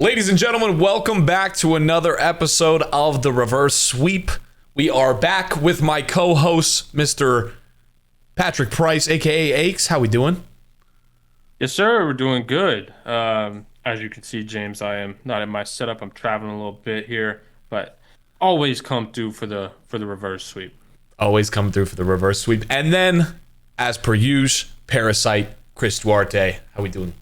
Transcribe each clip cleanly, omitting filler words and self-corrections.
Ladies and gentlemen, welcome back to another episode of the Reverse Sweep. We are back with my co-host, Mr. Patrick Price, aka Aches. How we doing? Yes, sir. We're doing good. As you can see, James, I am not in my setup. I'm traveling a little bit here, but always come through for the reverse sweep. Always come through for the Reverse Sweep. And then, as per usual, Parasite, Chris Duarte. How we doing?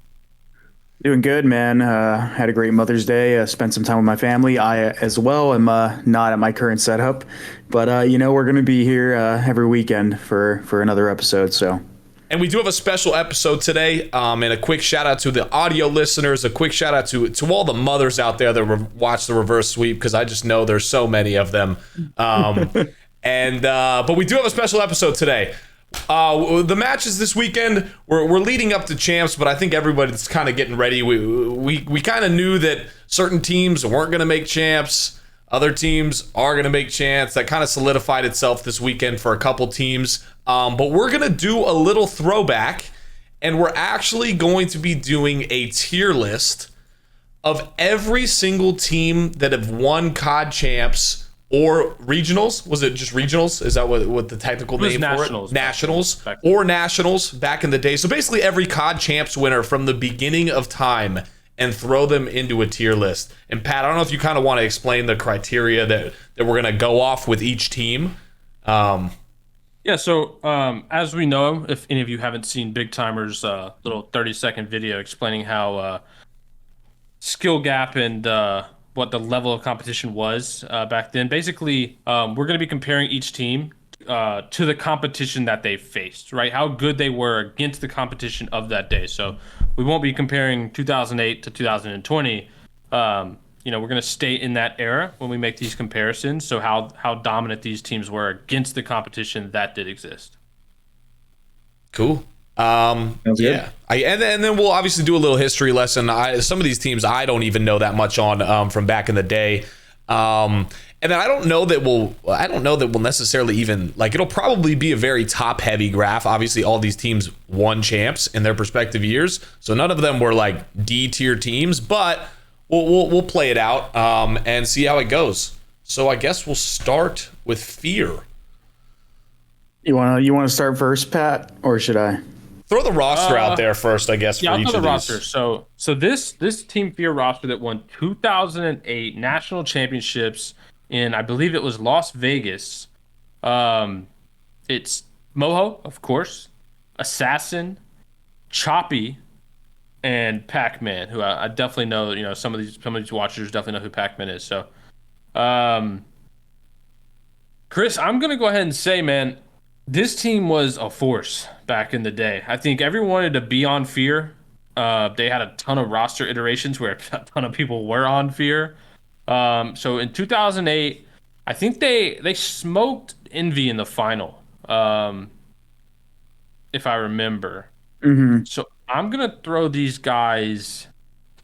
Doing good, man. Had a great Mother's Day. Spent some time with my family. I, as well, am not at my current setup, but we're going to be here every weekend for another episode. So, and we do have a special episode today. And a quick shout out to the audio listeners. A quick shout out to all the mothers out there that watch the Reverse Sweep, because I just know there's so many of them. But we do have a special episode today. The matches this weekend, we're leading up to champs, but I think everybody's kind of getting ready. We kind of knew that certain teams weren't going to make champs, other teams are going to make champs. That kind of solidified itself this weekend for a couple teams. But we're going to do a little throwback, and we're actually going to be doing a tier list of every single team that have won COD Champs or regionals. Was it just regionals? Is that what the technical name nationals, for it? Nationals or nationals back in the day. So basically every COD Champs winner from the beginning of time, and throw them into a tier list. And Pat, I don't know if you kind of want to explain the criteria that we're going to go off with each team. Yeah, so as we know, if any of you haven't seen Big Timer's little 30-second video explaining how skill gap and what the level of competition was back then. Basically, we're going to be comparing each team to the competition that they faced, right? How good they were against the competition of that day. So we won't be comparing 2008 to 2020. We're going to stay in that era when we make these comparisons. So how dominant these teams were against the competition that did exist. Cool. Yeah, and then we'll obviously do a little history lesson. Some of these teams I don't even know that much on from back in the day, and then I don't know that we'll necessarily even, like, it'll probably be a very top heavy graph. Obviously, all these teams won champs in their respective years, so none of them were like D tier teams, but we'll play it out and see how it goes. So I guess we'll start with Fear. you want to start first, Pat, or should I? Throw the roster out there first, I guess. Yeah, for I'll each throw of the these. roster. So this Team Fear roster that won 2008 national championships in, I believe it was Las Vegas. It's Moho, of course, Assassin, Choppy, and Pac-Man, who I definitely know. You know, some of these watchers definitely know who Pac-Man is. So, Chris, I'm gonna go ahead and say, man, this team was a force back in the day. I think everyone wanted to be on Fear. They had a ton of roster iterations where a ton of people were on Fear. So in 2008, I think they smoked Envy in the final, if I remember. Mm-hmm. So I'm gonna throw these guys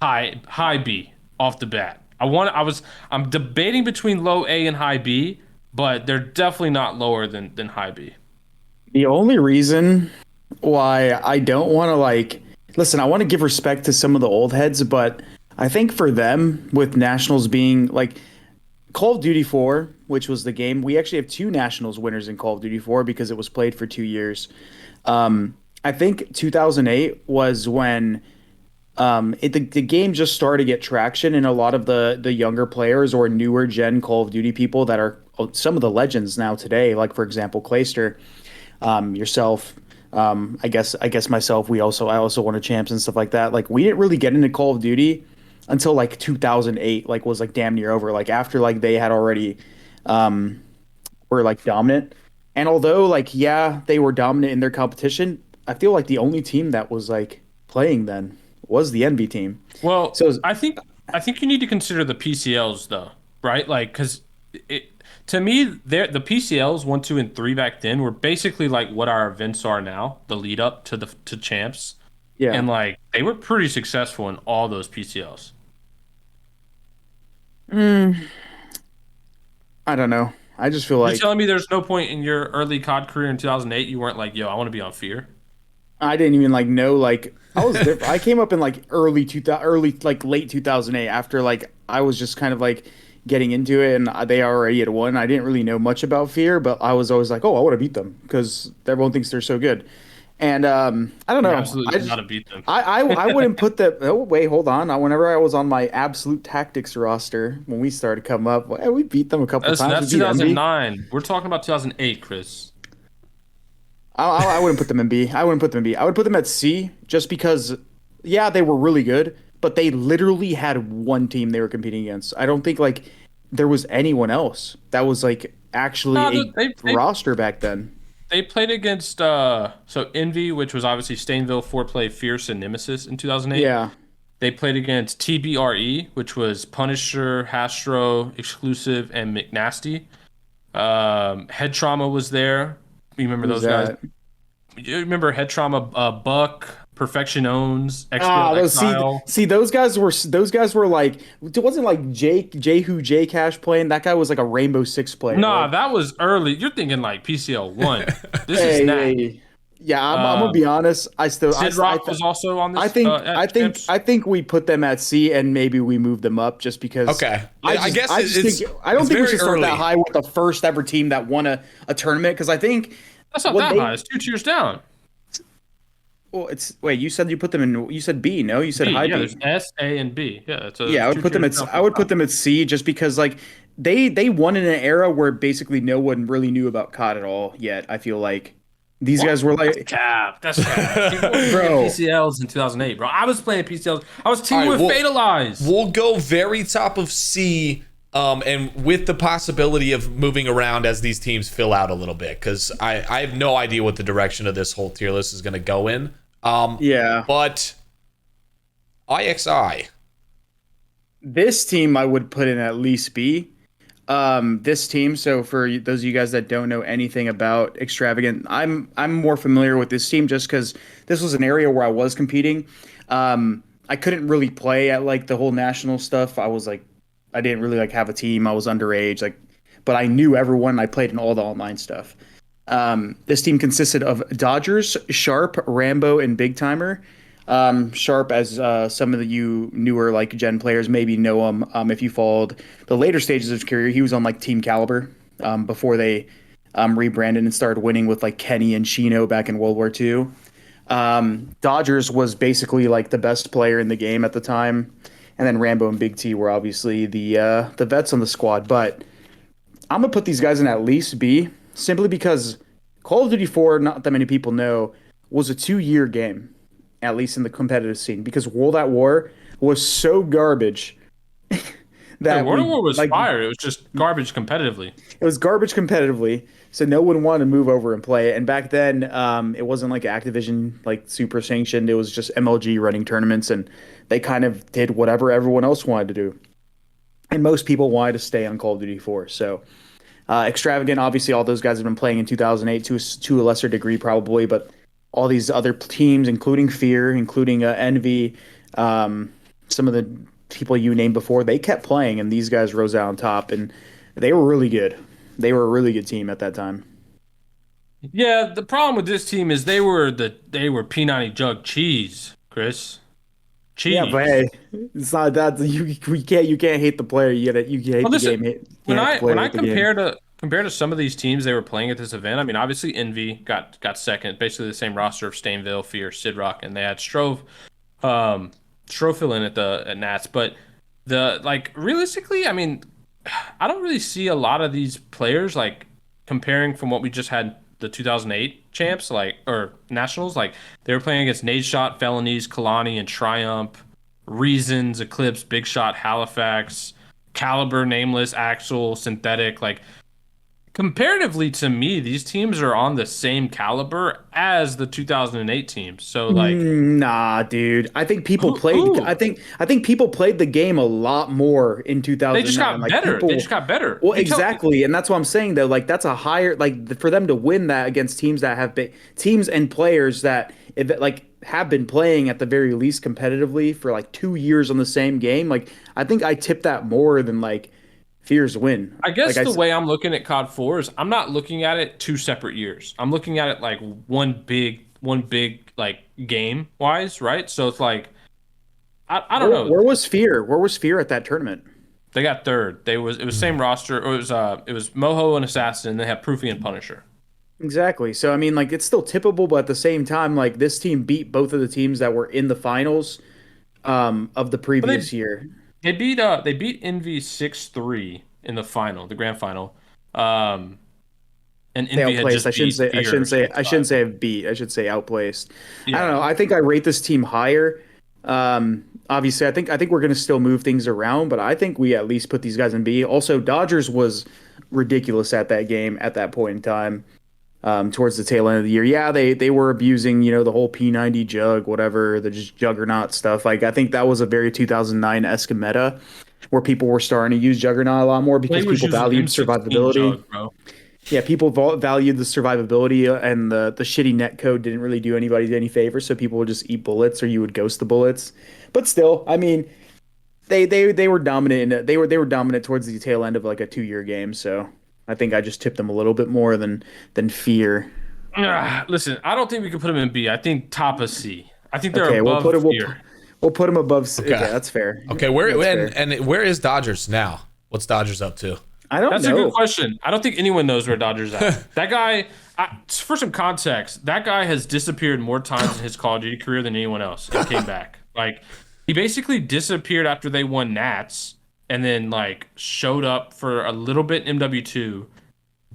high B off the bat. I'm debating between low A and high B, but they're definitely not lower than high B. The only reason why I don't want to listen, I want to give respect to some of the old heads, but I think for them, with nationals being like Call of Duty 4, which was the game, we actually have two nationals winners in Call of Duty 4 because it was played for 2 years. I think 2008 was when the game just started to get traction, and a lot of the younger players or newer gen Call of Duty people that are some of the legends now today, like for example Clayster, yourself, I guess myself, I also won a champs and stuff like that. Like, we didn't really get into Call of Duty until like 2008, like was like damn near over, like after like they had already were like dominant. And although like, yeah, they were dominant in their competition, I feel like the only team that was like playing then was the Envy team. Well, So I think you need to consider the PCLs though, right? Like, because to me, the PCLs 1, 2, and 3 back then were basically like what our events are now, the lead up to champs. yeah, And like, they were pretty successful in all those PCLs. I don't know. I just feel You're like telling me there's no point in your early COD career in 2008 you weren't like, yo, I want to be on Fear? I didn't even like know like I was there. I came up in like early like late 2008 after like I was just kind of like getting into it and they already had won. I didn't really know much about Fear, but I was always like, oh, I want to beat them because everyone thinks they're so good. And I don't You know. absolutely did not beat them. I wouldn't put that. Oh wait, hold on. Whenever I was on my absolute tactics roster when we started to come up, well, we beat them a couple That's, times. that's We beat Envy. 2009. We're talking about 2008, Chris. I wouldn't put them in B. I wouldn't put them in B. I would put them at C just because, yeah, they were really good, but they literally had one team they were competing against. I don't think like there was anyone else that was like actually No, a roster back then. they played against so Envy, which was obviously Stainville, Foreplay, Fierce, and Nemesis in 2008. Yeah. They played against TBRE, which was Punisher, Hastro, Exclusive, and McNasty. Head Trauma was there. You remember Who's those guys? that? You remember Head Trauma, Buck, Perfection Owns, Ah, XBL Exile. see those guys were like it wasn't like J Cash playing. That guy was like a Rainbow Six player. Nah, Like, that was early. You're thinking like PCL 1. This hey, is Nat. hey. Yeah, I'm gonna be honest. Sid Rock was also on this. I think we put them at C and maybe we move them up just because. Okay, I guess I don't think we should start early. that high with the first ever team that won a tournament because I think That's not that high. It's 2 tiers down. well, it's wait. You said you put them in. You said B. No, you said B, high yeah, B. there's S, A, and B. Yeah, it's a Yeah, I would put them at. I would put them at C just because like they won in an era where basically no one really knew about COD at all yet. I feel like these guys were like cap. That's cap. People were Bro. playing PCLs in 2008, bro. I was playing PCLs. I was teaming All right, with Fatalize. We'll go very top of C, and with the possibility of moving around as these teams fill out a little bit, because I have no idea what the direction of this whole tier list is going to go in. yeah. But IXI. This team I would put in at least B. This team. So for those of you guys that don't know anything about Xtravagant, I'm more familiar with this team just because this was an area where I was competing. I couldn't really play at like the whole national stuff. I was like, I didn't really like have a team. I was underage, like, but I knew everyone. I played in all the online stuff. This team consisted of Dodgers, Sharp, Rambo, and Big Timer. Sharp, as some of you newer like Gen players maybe know him. If you followed the later stages of his career, he was on like Team Caliber before they rebranded and started winning with like Kenny and Chino back in World War II. Dodgers was basically like the best player in the game at the time, and then Rambo and Big T were obviously the vets on the squad. But I'm gonna put these guys in at least B, simply because Call of Duty 4, not that many people know, was a 2-year game, at least in the competitive scene, because World at War was so garbage that World at War was like, fire. It was just garbage competitively. It was garbage competitively, so no one wanted to move over and play it. And back then, it wasn't like Activision, like super sanctioned. It was just MLG running tournaments, and they kind of did whatever everyone else wanted to do. And most people wanted to stay on Call of Duty 4. So Xtravagant, obviously, all those guys have been playing in 2008 to a lesser degree, probably, but all these other teams, including Fear, including Envy, some of the people you named before, they kept playing, and these guys rose out on top, and they were really good. They were a really good team at that time. Yeah, the problem with this team is they were P90 jug cheese, Chris. Cheese. Yeah, but hey, it's not that you can't hate the player. You hate the game. When I compare to some of these teams they were playing at this event, I mean, obviously Envy got second, basically the same roster of Stainville, Fear, Sidrock, and they had Strove fill in at Nats. But realistically, I mean, I don't really see a lot of these players like comparing from what we just had the 2008 champs or nationals. Like they were playing against Nade Shot, Felonies, Kalani, and Triumph, Reasons, Eclipse, Big Shot, Halifax, Caliber, Nameless, Axel, Synthetic. Like comparatively to me, these teams are on the same caliber as the 2008 teams. So like, nah, dude. I think people played. I think people played the game a lot more in 2009. They just got better. They just got better. Well, exactly, and that's what I'm saying. Though, like that's a higher for them to win that against teams that have been teams and players that have been playing at the very least competitively for like 2 years on the same game. Like I think I tip that more than like Fear's win. I guess the way I'm looking at COD 4 is I'm not looking at it 2 separate years. I'm looking at it like one big one big like game wise, right? So it's like I don't know. Where was Fear? Where was Fear at that tournament? They got third. It was same roster. Or it was Moho and Assassin. And they had Proofy and Punisher. Exactly. So I mean, like it's still tippable, but at the same time, like this team beat both of the teams that were in the finals of the previous year. They beat Envy 6-3 in the final, the grand final. And They Envy had outplaced. just beat Fear I shouldn't say beat. I should say outplaced. Yeah. I don't know. I think I rate this team higher. Obviously, I think we're going to still move things around, but I think we at least put these guys in B. Also, Dodgers was ridiculous at that game at that point in time. Towards the tail end of the year, yeah, they were abusing, the whole P90 jug, whatever, the just juggernaut stuff. Like I think that was a very 2009-esque meta where people were starting to use juggernaut a lot more because people valued survivability. Jug, yeah, people valued the survivability, and the shitty net code didn't really do anybody any favor. So people would just eat bullets, or you would ghost the bullets. But still, I mean, they were dominant. They were dominant towards the tail end of like a 2-year game. So I think I just tipped them a little bit more than Fear. Listen, I don't think we could put them in B. I think top of C. I think they're above Fear. We'll put them above C. Okay, that's fair. Okay, where is Dodgers now? What's Dodgers up to? I don't know. That's a good question. I don't think anyone knows where Dodgers at. That guy, for some context, that guy has disappeared more times in his Call of Duty career than anyone else. He came back. Like, he basically disappeared after they won Nats, and then like showed up for a little bit in MW2,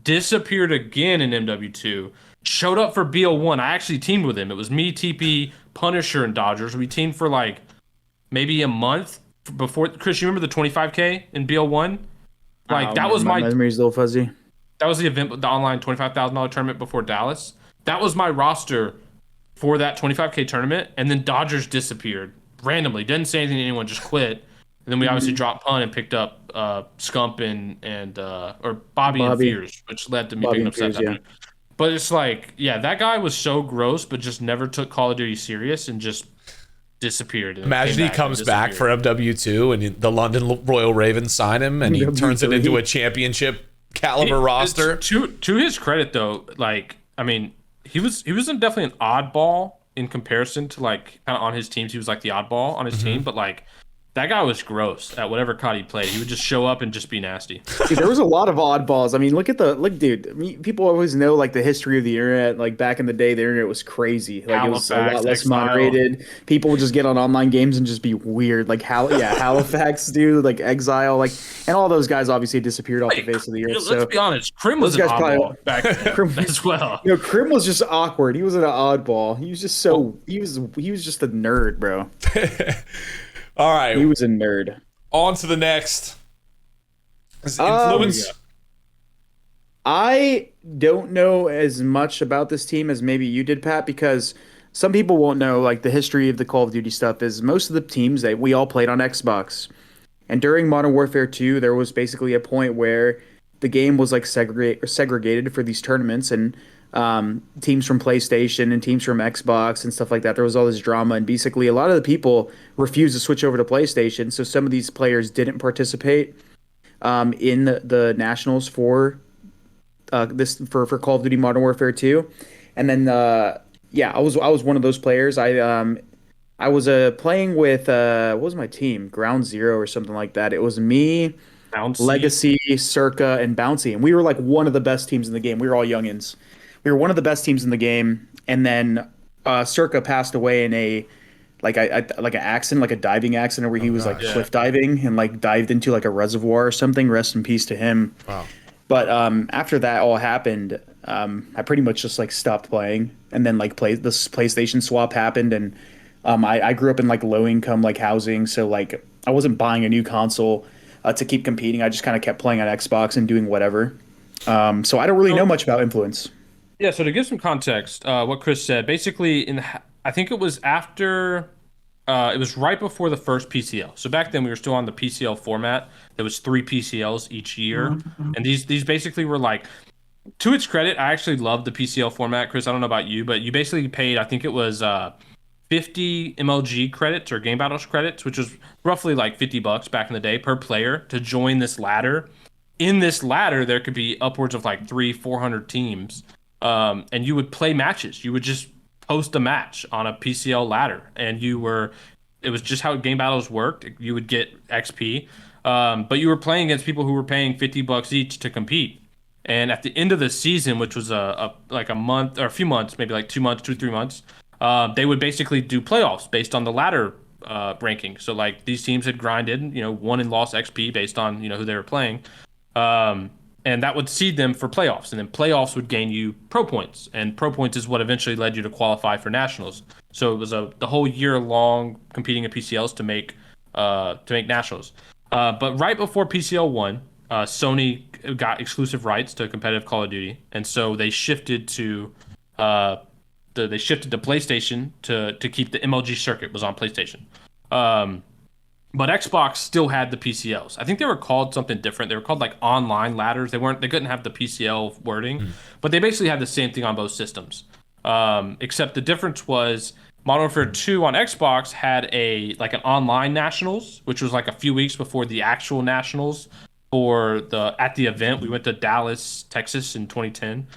disappeared again in MW2, showed up for BL1. I actually teamed with him. It was me, TP, Punisher, and Dodgers. We teamed for like maybe a month before. Chris, you remember the 25K in BL1? Like that was my memory's a little fuzzy. That was the event, the online $25,000 tournament before Dallas. That was my roster for that 25K tournament, and then Dodgers disappeared randomly. Didn't say anything to anyone, just quit. And then we obviously dropped Pun and picked up Scump and Bobby and Fears, which led to me picking up Seth. Yeah. But it's like, yeah, that guy was so gross, but just never took Call of Duty serious and just disappeared. Imagine he comes back for MW2 and the London Royal Ravens sign him and he turns it into a championship caliber roster. To his credit, though, like, I mean, he was definitely an oddball in comparison to like kind of on his teams. He was like the oddball on his team, but like that guy was gross at whatever COD he played. He would just show up and just be nasty. Dude, there was a lot of oddballs. I mean, dude. I mean, people always know like the history of the internet. Like back in the day, the internet was crazy. Like it was a lot less moderated. People would just get on online games and just be weird. Like Halifax, dude. Like Exile, like, and all those guys obviously disappeared off the face of the earth. Let's be honest. Crim was an oddball back then as well. Crim was just awkward. He was an oddball. He was just he was just a nerd, bro. All right. He was a nerd. On to the next. Influence. I don't know as much about this team as maybe you did, Pat, because some people won't know, like, the history of the Call of Duty stuff is most of the teams that we all played on Xbox. And during Modern Warfare 2, there was basically a point where the game was, like, segregated for these tournaments, and teams from PlayStation and teams from Xbox and stuff like that. There was all this drama, and basically a lot of the people refused to switch over to PlayStation. So some of these players didn't participate in the nationals for for Call of Duty Modern Warfare 2. And then I was one of those players. I was playing with what was my team? Ground Zero or something like that. It was me, Bouncy. Legacy, Circa, and Bouncy, and we were like one of the best teams in the game. We were all youngins. We were one of the best teams in the game, and then Circa passed away in a like an accident, like a diving accident where he was cliff diving and like dived into like a reservoir or something. Rest in peace to him. Wow. But after that all happened, I pretty much just like stopped playing, and then like this PlayStation swap happened, and I grew up in like low income like housing, so like I wasn't buying a new console to keep competing. I just kind of kept playing on Xbox and doing whatever. So I don't really know much about Influence. Yeah, so to give some context, what Chris said, basically, I think it was after, it was right before the first PCL. So back then we were still on the PCL format. There was 3 PCLs each year, and these basically were like, to its credit, I actually loved the PCL format, Chris. I don't know about you, but you basically paid, I think it was 50 MLG credits or Game Battles credits, which was roughly like $50 back in the day per player to join this ladder. In this ladder, there could be upwards of like 300-400 teams. And you would play matches. You would just host a match on a PCL ladder, and it was just how game battles worked. You would get XP, but you were playing against people who were paying $50 each to compete. And at the end of the season, which was like a month or a few months, maybe like 2 months, 3 months, they would basically do playoffs based on the ladder ranking. So like these teams had grinded, won and lost XP based on who they were playing, and that would seed them for playoffs. And then playoffs would gain you pro points, and pro points is what eventually led you to qualify for nationals. So it was the whole year long competing at PCLs to make nationals. But right before PCL 1, Sony got exclusive rights to competitive Call of Duty, and so they shifted to PlayStation to keep the MLG circuit was on PlayStation. But Xbox still had the PCLs. I think they were called something different. They were called like online ladders. They couldn't have the PCL wording, but they basically had the same thing on both systems. Except the difference was Modern Warfare 2 on Xbox had an online nationals, which was like a few weeks before the actual nationals at the event. We went to Dallas, Texas in 2010.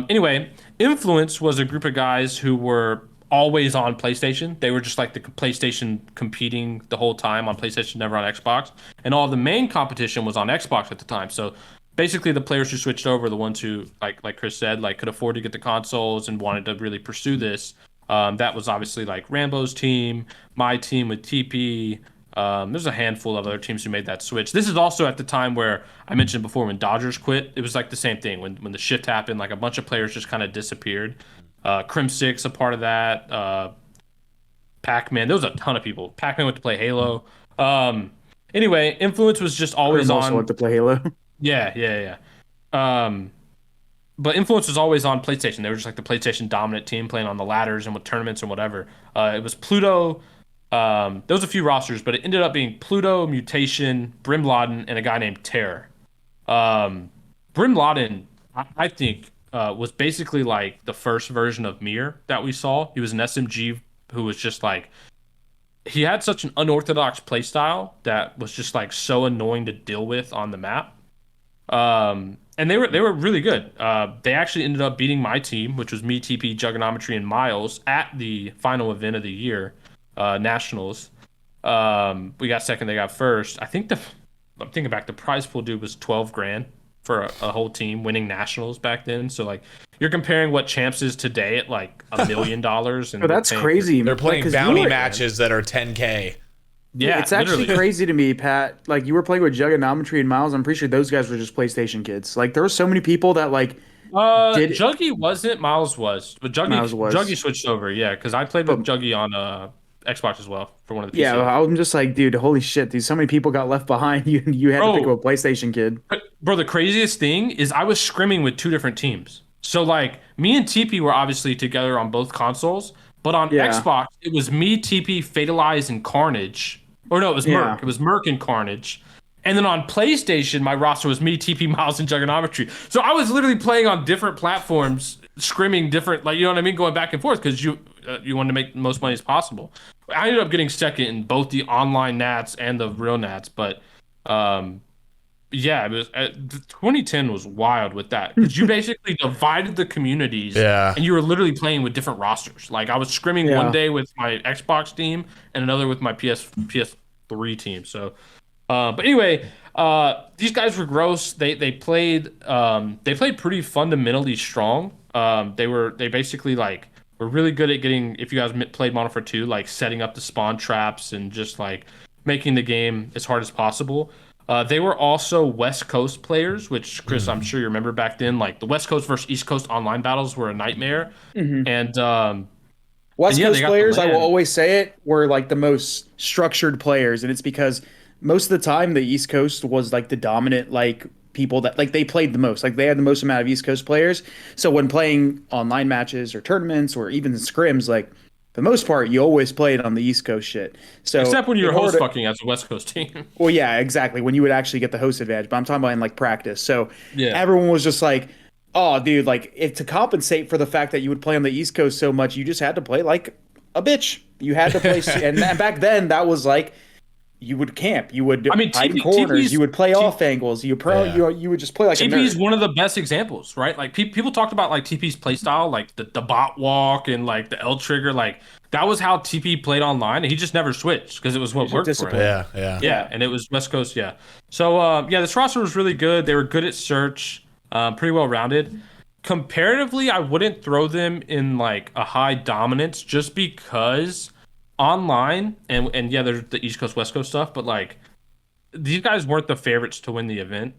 Anyway, Influence was a group of guys who were always on PlayStation. They were just like the PlayStation competing the whole time on PlayStation, never on Xbox. And all the main competition was on Xbox at the time. So basically the players who switched over, the ones who, like Chris said, like could afford to get the consoles and wanted to really pursue this. That was obviously like Rambo's team, my team with TP. There's a handful of other teams who made that switch. This is also at the time where I mentioned before when Dodgers quit. It was like the same thing. When the shift happened, like a bunch of players just kind of disappeared. Crimsix, a part of that. Pac-Man. There was a ton of people. Pac-Man went to play Halo. Anyway, Influence was just always on. Also went to play Halo. Yeah. But Influence was always on PlayStation. They were just like the PlayStation dominant team playing on the ladders and with tournaments and whatever. It was Pluto. There was a few rosters, but it ended up being Pluto, Mutation, Brim Laden, and a guy named Terror. Brim Laden, I think, was basically like the first version of Mir that we saw. He was an SMG who was just like, he had such an unorthodox playstyle that was just like so annoying to deal with on the map. And they were really good. They actually ended up beating my team, which was me, TP, Juggernometry, and Miles at the final event of the year. Nationals. We got second, they got first. I'm thinking back, the prize pool dude was $12,000 for a whole team winning nationals back then. So like you're comparing what Champs is today at like $1 million. And that's crazy. They're playing bounty matches that are $10,000. Yeah, it's actually crazy to me, Pat. Like you were playing with Juggernometry and Miles. I'm pretty sure those guys were just PlayStation kids. Like there were so many people that like Juggy wasn't, Miles was. But Juggy switched over, yeah, because I played with Juggy on Xbox as well for one of the PCs. Yeah, I'm just like, dude, holy shit, dude, so many people got left behind. You had to pick up a PlayStation kid. Bro, the craziest thing is I was scrimming with two different teams. So like me and TP were obviously together on both consoles, but on Xbox it was me, TP, Fatalize, and Carnage. Or no, it was Merc. It was Merc and Carnage. And then on PlayStation, my roster was me, TP, Miles, and Juggernometry. So I was literally playing on different platforms, scrimming different, like, you know what I mean, going back and forth because you wanted to make the most money as possible. I ended up getting second in both the online Nats and the real Nats, but yeah, it was 2010 was wild with that because you basically divided the communities, and you were literally playing with different rosters. Like I was scrimming one day with my Xbox team and another with my PS3 team. So. But anyway, these guys were gross. They played pretty fundamentally strong. They basically like were really good at getting, if you guys played Modern Warfare 2, like setting up the spawn traps and just like making the game as hard as possible. They were also West Coast players, which Chris, I'm sure you remember back then, like the West Coast versus East Coast online battles were a nightmare. Mm-hmm. And West Coast players, I will always say it, were like the most structured players, and it's because most of the time the East Coast was like the dominant like people that like they played the most. Like they had the most amount of East Coast players. So when playing online matches or tournaments or even scrims, like for the most part, you always played on the East Coast shit. So except when you were host fucking as a West Coast team. Well, yeah, exactly. When you would actually get the host advantage. But I'm talking about in like practice. So everyone was just like, oh, dude, like to compensate for the fact that you would play on the East Coast so much, you just had to play like a bitch. You had to play. And back then that was like, you would camp, you would I mean, hide in TP corners, you would play off angles, you Yeah. you would just play like a TP is nerd. one of the best examples, right? Like people talked about like TP's playstyle, like the bot walk and like the L trigger, like that was how TP played online, and he just never switched because it was what worked for him. Yeah, and it was West Coast. Yeah, so this roster was really good. They were good at search, pretty well rounded. Comparatively, I wouldn't throw them in like a high dominance just because online and yeah, there's the East Coast West Coast stuff, but like these guys weren't the favorites to win the event.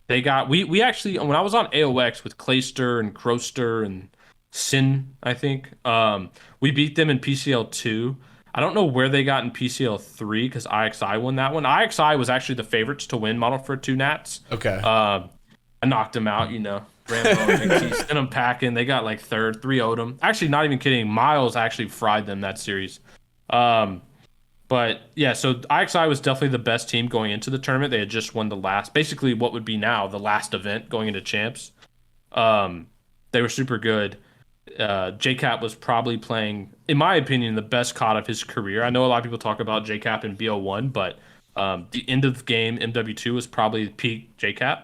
They got we actually, when I was on AOX with Clayster and Croster and Sin, I think we beat them in PCL 2. I don't know where they got in PCL 3 because IXI won that one. IXI was actually the favorites to win Model for 2 Nats. Okay. I knocked them out, Rambo and XT, sent them packing. They got like third, 3-0'd them. Actually, not even kidding. Miles actually fried them that series. But yeah, so IXI was definitely the best team going into the tournament. They had just won the last, basically what would be now the last event going into champs. They were super good. JCap was probably playing, in my opinion, the best COD of his career. I know a lot of people talk about JCap in BO1, but the end of game MW2 was probably peak JCap.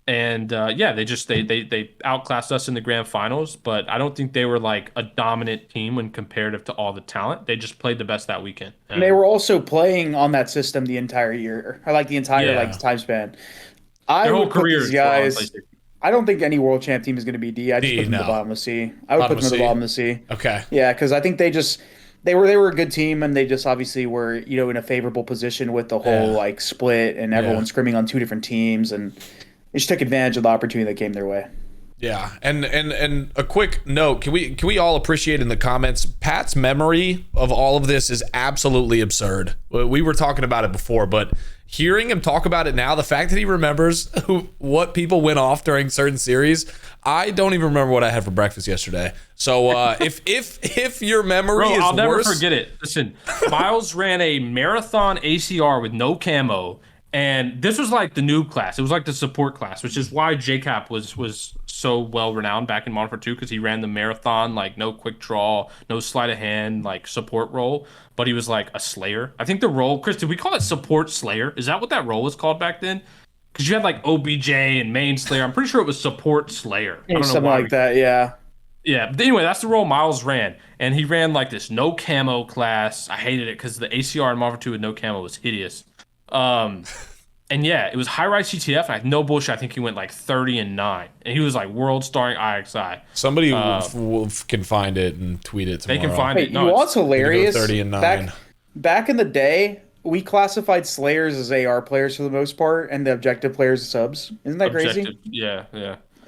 They outclassed us in the grand finals, but I don't think they were like a dominant team when comparative to all the talent. They just played the best that weekend. And they were also playing on that system the entire year, or like the entire time span. Their whole career these guys. I don't think any world champ team is going to be D. I just put them at the bottom of C. I would put them at the bottom of C. Okay. Yeah, because I think they were a good team, and they just obviously were in a favorable position with the whole like split and everyone scrimming on two different teams, and they just took advantage of the opportunity that came their way. Yeah, and a quick note: can we all appreciate in the comments? Pat's memory of all of this is absolutely absurd. We were talking about it before, but hearing him talk about it now, the fact that he remembers what people went off during certain series, I don't even remember what I had for breakfast yesterday. So if your memory is I'll never worse, forget it. Listen, Miles ran a marathon ACR with no camo. And this was like the noob class. It was like the support class, which is why JCap was so well renowned back in Modern Warfare 2, because he ran the marathon, like no quick draw, no sleight of hand, like support role. But he was like a slayer. I think the role, Chris, did we call it support slayer? Is that what that role was called back then? Because you had like OBJ and main slayer. I'm pretty sure it was support slayer. I don't know something like that, yeah. Yeah, but anyway, that's the role Miles ran. And he ran like this no camo class. I hated it because the ACR in Modern Warfare 2 with no camo was hideous. And yeah, it was high rise CTF, and I had no bullshit. I think he went like 30-9, and he was like world starring IXI. Somebody can find it and tweet it tomorrow. They can find it. No, what's hilarious? 30-9. Back in the day, we classified slayers as AR players for the most part, and the objective players as subs. Isn't that crazy? Yeah.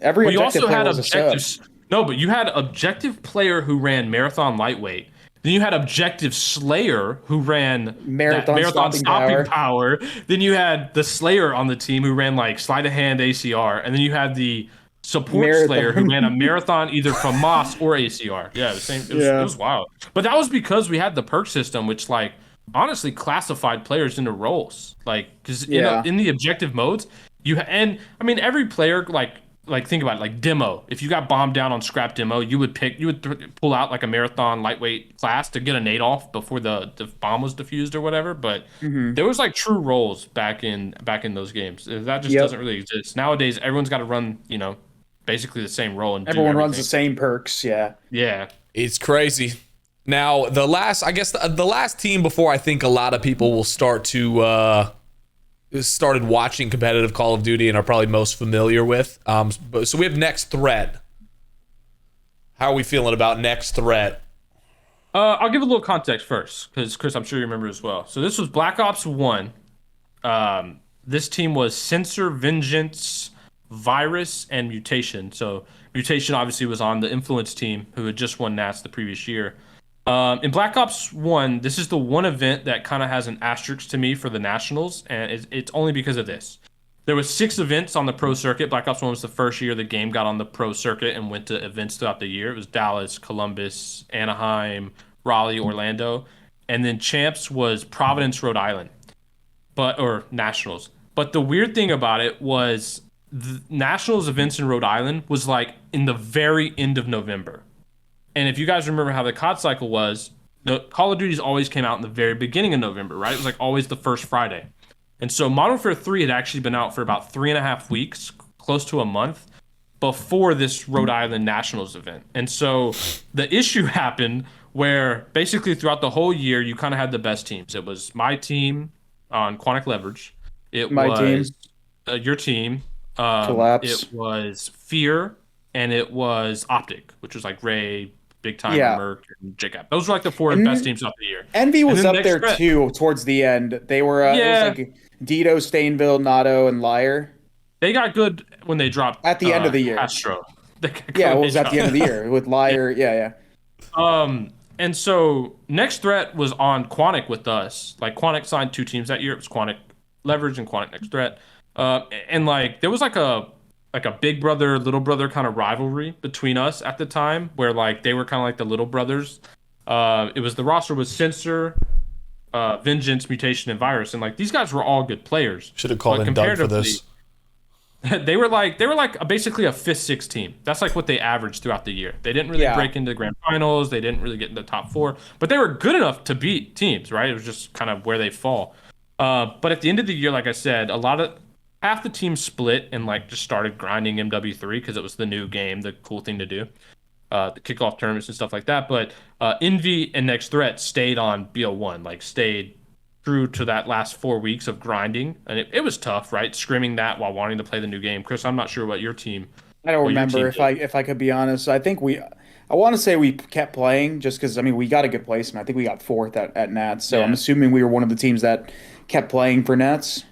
Every objective player was a sub. No, but you had objective player who ran marathon lightweight. Then you had objective slayer who ran marathon stopping power. Then you had the slayer on the team who ran like sleight of hand ACR, and then you had the support slayer who ran a marathon either from Moss or ACR. Yeah, the same. It was wild. But that was because we had the perk system, which like honestly classified players into roles. Like because in the objective modes, every player like think about it, like demo. If you got bombed down on scrap demo, you would pull out like a marathon lightweight class to get a nade off before the bomb was defused or whatever. But there was like true roles back in those games. That just doesn't really exist nowadays. Everyone's got to run basically the same role, and everyone runs the same perks. Yeah, it's crazy. Now the last team before I think a lot of people will start to started watching competitive Call of Duty and are probably most familiar with. So we have Nex-TT-hreat. How are we feeling about Nex-TT-hreat? I'll give a little context first, because Chris, I'm sure you remember as well. So this was Black Ops 1. This team was Sensor, Vengeance, Virus, and Mutation. So Mutation obviously was on the Influence team, who had just won Nats the previous year. In Black Ops 1, this is the one event that kind of has an asterisk to me for the Nationals, and it's only because of this. There was 6 events on the pro circuit. Black Ops 1 was the first year the game got on the pro circuit and went to events throughout the year. It was Dallas, Columbus, Anaheim, Raleigh, Orlando. And then Champs was Providence, Rhode Island, or Nationals. But the weird thing about it was the Nationals events in Rhode Island was like in the very end of November. And if you guys remember how the COD cycle was, the Call of Duties always came out in the very beginning of November, right? It was like always the first Friday. And so Modern Warfare 3 had actually been out for about 3.5 weeks, close to a month, before this Rhode Island Nationals event. And so the issue happened where basically throughout the whole year, you kind of had the best teams. It was my team on Quantic Leverage. It My was team. Your team. Collapse. It was Fear, and it was OpTic, which was like Ray, Big Time, Yeah. Merc, and Jacob. Those were like the four best teams of the year. Envy was then up Next there Threat- too towards the end. They were it Yeah. was like Dito, Stainville, Nato, and Liar. They got good when they dropped At the end of the year. Castro. They got good Yeah, it when was they at the end of the year with Liar. Yeah. And so Next Threat was on Quantic with us. Like Quantic signed 2 teams that year. It was Quantic Leverage and Quantic Next Threat. And like there was like a big brother, little brother kind of rivalry between us at the time, where like they were kind of like the little brothers. It was the roster was Censor, Vengeance, Mutation, and Virus, and like these guys were all good players. Should have called But in Doug for this. They were like basically a 5th, 6th team. That's like what they averaged throughout the year. They didn't really break into the grand finals. They didn't really get into the top 4, but they were good enough to beat teams, right? It was just kind of where they fall. But at the end of the year, like I said, half the team split and like just started grinding MW3 because it was the new game, the cool thing to do, the kickoff tournaments and stuff like that. But Envy and Next Threat stayed on BO1, like stayed true to that last 4 weeks of grinding, and it was tough, right? Scrimming that while wanting to play the new game. Chris, I'm not sure what your team. I don't remember if I could be honest. I think I want to say we kept playing just because we got a good placement. I think we got 4th at Nats, so I'm assuming we were one of the teams that kept playing for Nats.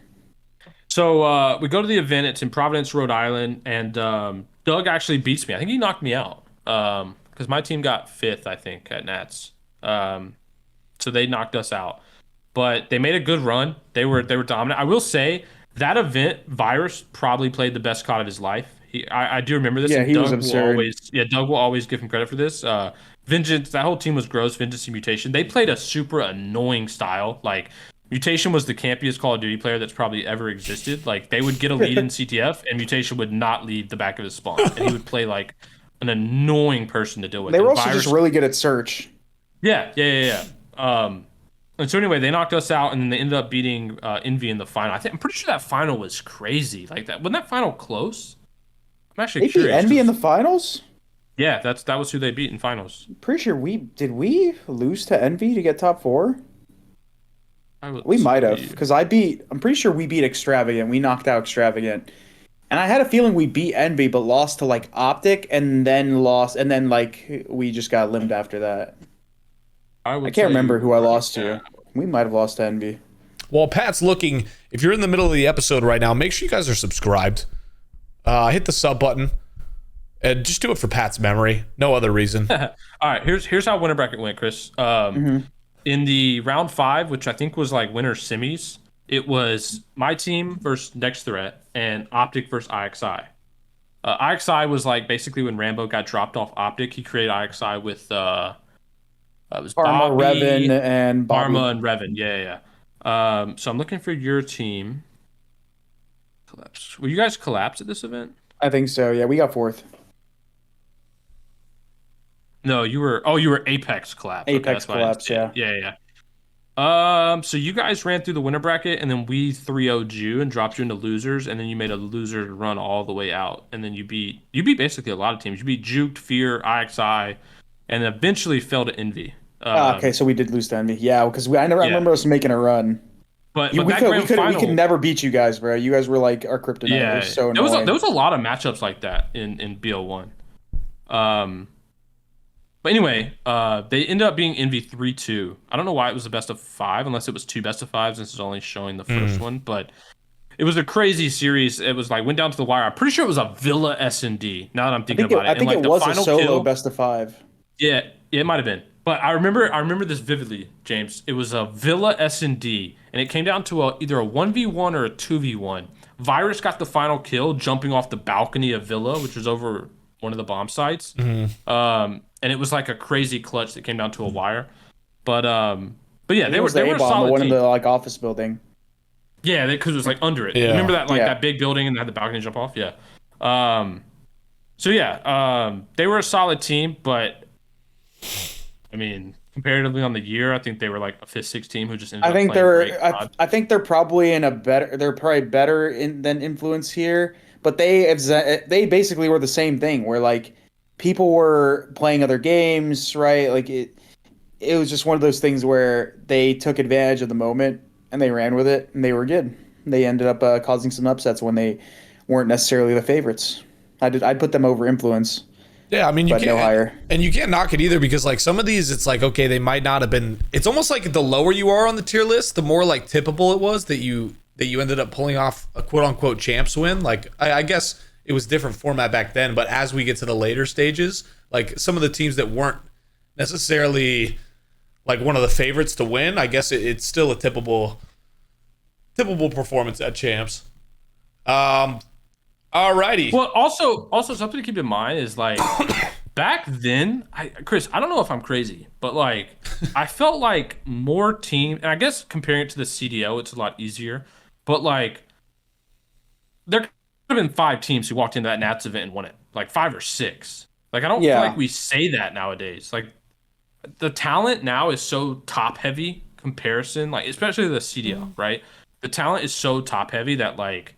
So we go to the event. It's in Providence, Rhode Island, and Doug actually beats me. I think he knocked me out because my team got 5th, I think, at Nats. So they knocked us out. But they made a good run. They were dominant. I will say that event, Virus probably played the best COD of his life. I do remember this. Yeah, and he was Doug absurd. Doug will always give him credit for this. Vengeance, that whole team was gross. Vengeance and Mutation. They played a super annoying style. Like Mutation was the campiest Call of Duty player that's probably ever existed. Like they would get a lead in CTF, and Mutation would not leave the back of his spawn, and he would play like an annoying person to deal with. They were And also just really good at search. Yeah. And so anyway, they knocked us out, and then they ended up beating Envy in the final. I'm pretty sure that final was crazy. Like that, wasn't that final close? I'm actually They beat curious. Envy in the finals? Yeah, that was who they beat in finals. Pretty sure we lose to Envy to get top 4? We might have, because I'm pretty sure we beat Xtravagant. We knocked out Xtravagant. And I had a feeling we beat Envy, but lost to like OpTic, and then like we just got limbed after that. I can't remember who I lost to. We might have lost to Envy. While Pat's looking, if you're in the middle of the episode right now, make sure you guys are subscribed. Hit the sub button. And just do it for Pat's memory. No other reason. All right, here's how winner bracket went, Chris. In the round 5, which I think was like winner semis, it was my team versus Next Threat and OpTic versus IXI. IXI was like basically when Rambo got dropped off OpTic, he created IXI with it was Arma, Bobby, Revan, and Bobby. Arma and Revan. Yeah. So I'm looking for your team. Collapse. Will you guys collapse at this event? I think so. Yeah, we got 4th. No, you were Apex collapse. Apex collapse. Yeah. So you guys ran through the winner bracket, and then we 3-0'd you and dropped you into losers, and then you made a loser run all the way out, and then you beat basically a lot of teams. You beat Juked, Fear, IXI, and eventually fell to Envy. Okay, so we did lose to Envy. Yeah, because I remember us making a run. But we could never beat you guys, bro. You guys were like our kryptonite. Yeah, it was so annoying. There was a lot of matchups like that in BO1. But anyway, they ended up being Envy 3-2. I don't know why it was the best of 5, unless it was 2 best of 5s, since it's only showing the first one. But it was a crazy series. It was like went down to the wire. I'm pretty sure it was a Villa S&D. Now that I'm thinking about it, I think like it was a solo kill, best of 5. Yeah, it might have been. But I remember this vividly, James. It was a Villa S&D, and it came down to either a 1v1 or a 2v1. Virus got the final kill, jumping off the balcony of Villa, which was over one of the bomb sites. And it was like a crazy clutch that came down to a wire. But yeah, they were a solid one team. in the like office building. Yeah, because it was like under it. Yeah. Remember that that big building and they had the balcony jump off? Yeah. So yeah, they were a solid team, but I mean, comparatively on the year, I think they were like a 5th, 6th team who just ended I up think playing great they're. COD. I think they're probably in a better. They're probably better than Influence here, but they basically were the same thing. Where like people were playing other games, right? Like it was just one of those things where they took advantage of the moment and they ran with it and they were good. They ended up causing some upsets when they weren't necessarily the favorites. I'd put them over Influence, Yeah, I mean, you but no can't, higher. and you can't knock it either because like some of these, it's like okay, they might not have been. It's almost like the lower you are on the tier list, the more like tippable it was that you ended up pulling off a quote unquote champs win. Like I guess it was different format back then, but as we get to the later stages, like some of the teams that weren't necessarily like one of the favorites to win, I guess it's still a tippable performance at champs. Alrighty. Well, also something to keep in mind is like back then, Chris, I don't know if I'm crazy, but like I felt like more team, and I guess comparing it to the CDL, it's a lot easier. But like there could have been 5 teams who walked into that Nats event and won it, like 5 or 6. Like I don't feel like we say that nowadays. Like the talent now is so top heavy comparison, like especially the CDL, right? The talent is so top heavy that like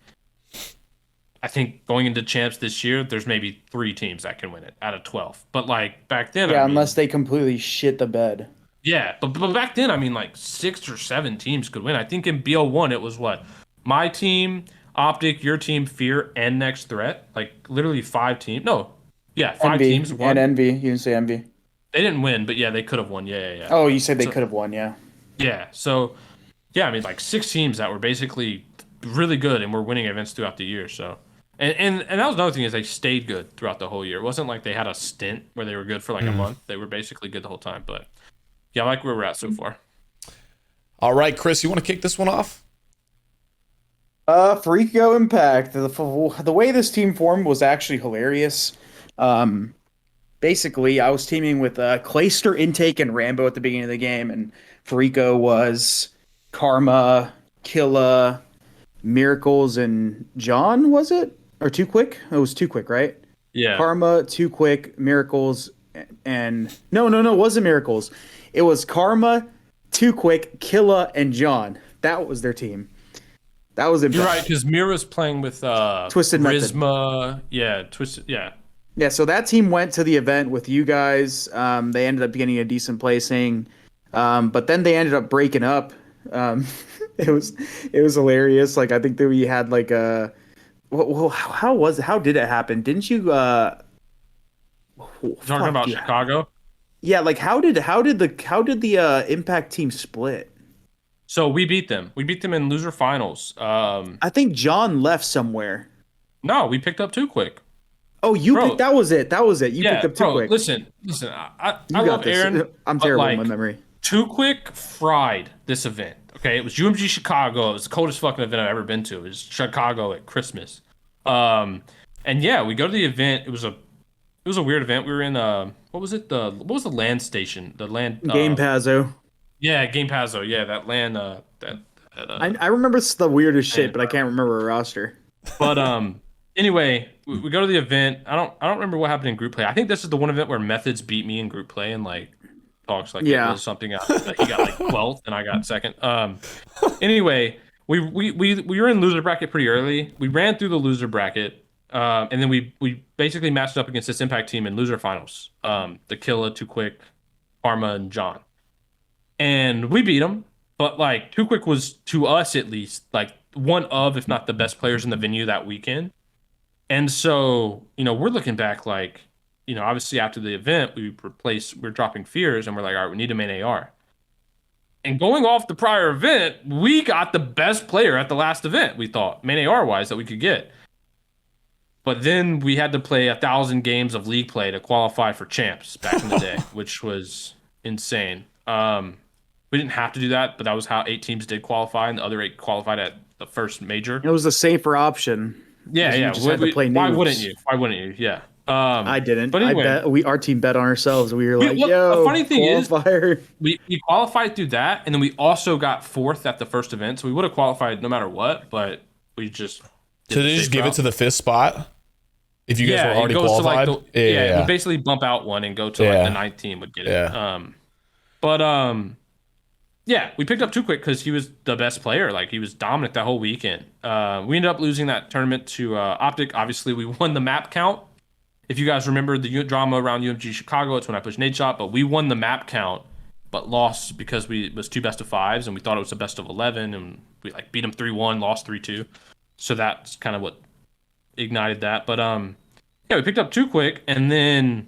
I think going into champs this year, there's maybe 3 teams that can win it out of 12. But like back then, Yeah, I mean, unless they completely shit the bed. yeah, but back then, I mean, like 6 or 7 teams could win. I think in BO1, it was what my team, OpTic, your team, Fear, and Next Threat. Like literally 5 teams. No, yeah, 5 Envy teams won. and Envy. You didn't say Envy. They didn't win, but yeah, they could have won. Yeah. Oh, you said they could have won. Yeah. Yeah. So, yeah, I mean, like 6 teams that were basically really good and were winning events throughout the year. So, and that was another thing is they stayed good throughout the whole year. It wasn't like they had a stint where they were good for like a month. They were basically good the whole time. But yeah, I like where we're at so far. All right, Chris, you want to kick this one off? Fariko Impact. The way this team formed was actually hilarious. Basically, I was teaming with Clayster, Intake, and Rambo at the beginning of the game, and Fariko was Karma, Killa, Miracles, and John, was it? Or Too Quick? It was Too Quick, right? Yeah. Karma, Too Quick, Miracles, and... No, it wasn't Miracles. It was Karma, Too Quick, Killa, and John. That was their team. That was it. You're right, because Mira's playing with Twisted Method. Prisma. Yeah, Twisted. Yeah. Yeah, so that team went to the event with you guys. They ended up getting a decent placing, but then they ended up breaking up. It was hilarious. Like I think that we had like a. Well, how did it happen? Didn't you? Talking about Chicago. Yeah, like how did the Impact team split? So we beat them. We beat them in loser finals. I think John left somewhere. No, we picked up Too Quick. Oh, picked, that was it. You picked up Too Quick. Listen. I love this. Aaron. I'm terrible like, with my memory. Too Quick fried this event. Okay, it was UMG Chicago. It was the coldest fucking event I've ever been to. It was Chicago at Christmas. And yeah, we go to the event. It was a weird event. We were in what was it? What was the land station? The land Game Pazzo. Yeah, Game Pazzo. Yeah, that land. I remember the weirdest shit, but I can't remember a roster. But anyway, we go to the event. I don't remember what happened in group play. I think this is the one event where Methods beat me in group play and like talks like it was something else. He got like 12th and I got second. Anyway, we were in loser bracket pretty early. We ran through the loser bracket, and then we basically matched up against this Impact team in loser finals. The Killa, Too Quick, Karma, and John, and we beat them. But like Too Quick was, to us at least, like one of, if not the best players in the venue that weekend. And so, we're looking back like, obviously after the event, we're dropping Fears and we're like, all right, we need a main AR. And going off the prior event, we got the best player at the last event, we thought, main AR wise, that we could get. But then we had to play 1,000 games of league play to qualify for champs back in the day, which was insane. We didn't have to do that, but that was how 8 teams did qualify, and the other 8 qualified at the first major. It was a safer option. Yeah. You just had to play why noobs. wouldn't you? Yeah. I didn't. But anyway, our team bet on ourselves. We were like, the funny thing qualifier. is, we qualified through that, and then we also got 4th at the first event, so we would have qualified no matter what, but we just... So they just give it to the 5th spot? If you guys were already qualified? We basically bump out one and go to like the 9th team would get it. But yeah, we picked up 2Quick because he was the best player. Like, he was dominant that whole weekend. We ended up losing that tournament to OpTic. Obviously, we won the map count. If you guys remember the drama around UMG Chicago, it's when I pushed Nade Shot, but we won the map count, but lost because it was 2 best of 5s, and we thought it was a best of 11, and we like beat them 3-1, lost 3-2. So that's kind of what ignited that. But yeah, we picked up 2Quick, and then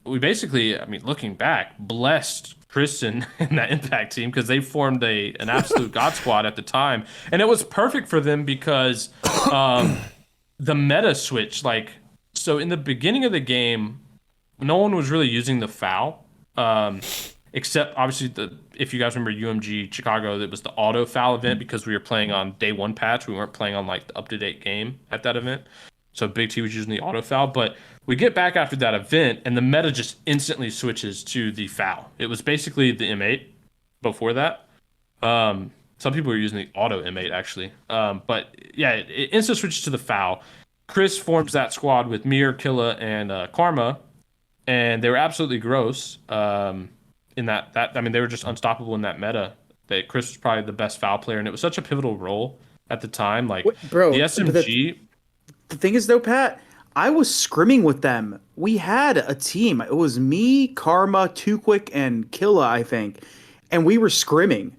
we basically, I mean, looking back, blessed Kristen and that Impact team because they formed an absolute god squad at the time, and it was perfect for them because the meta switch. Like, so in the beginning of the game, no one was really using the foul, except obviously if you guys remember UMG Chicago, it was the auto foul event because we were playing on day 1 patch. We weren't playing on like the up-to-date game at that event. So Big T was using the auto foul, but we get back after that event and the meta just instantly switches to the foul. It was basically the M8 before that. Some people were using the auto M8 actually. But yeah, it instant switches to the foul. Chris forms that squad with Mir, Killa, and Karma, and they were absolutely gross. In that I mean, they were just unstoppable in that meta. Chris was probably the best foul player, and it was such a pivotal role at the time. Like, bro, the SMG. The thing is, though, Pat, I was scrimming with them. We had a team. It was me, Karma, 2Quick, and Killa, I think. And we were scrimming.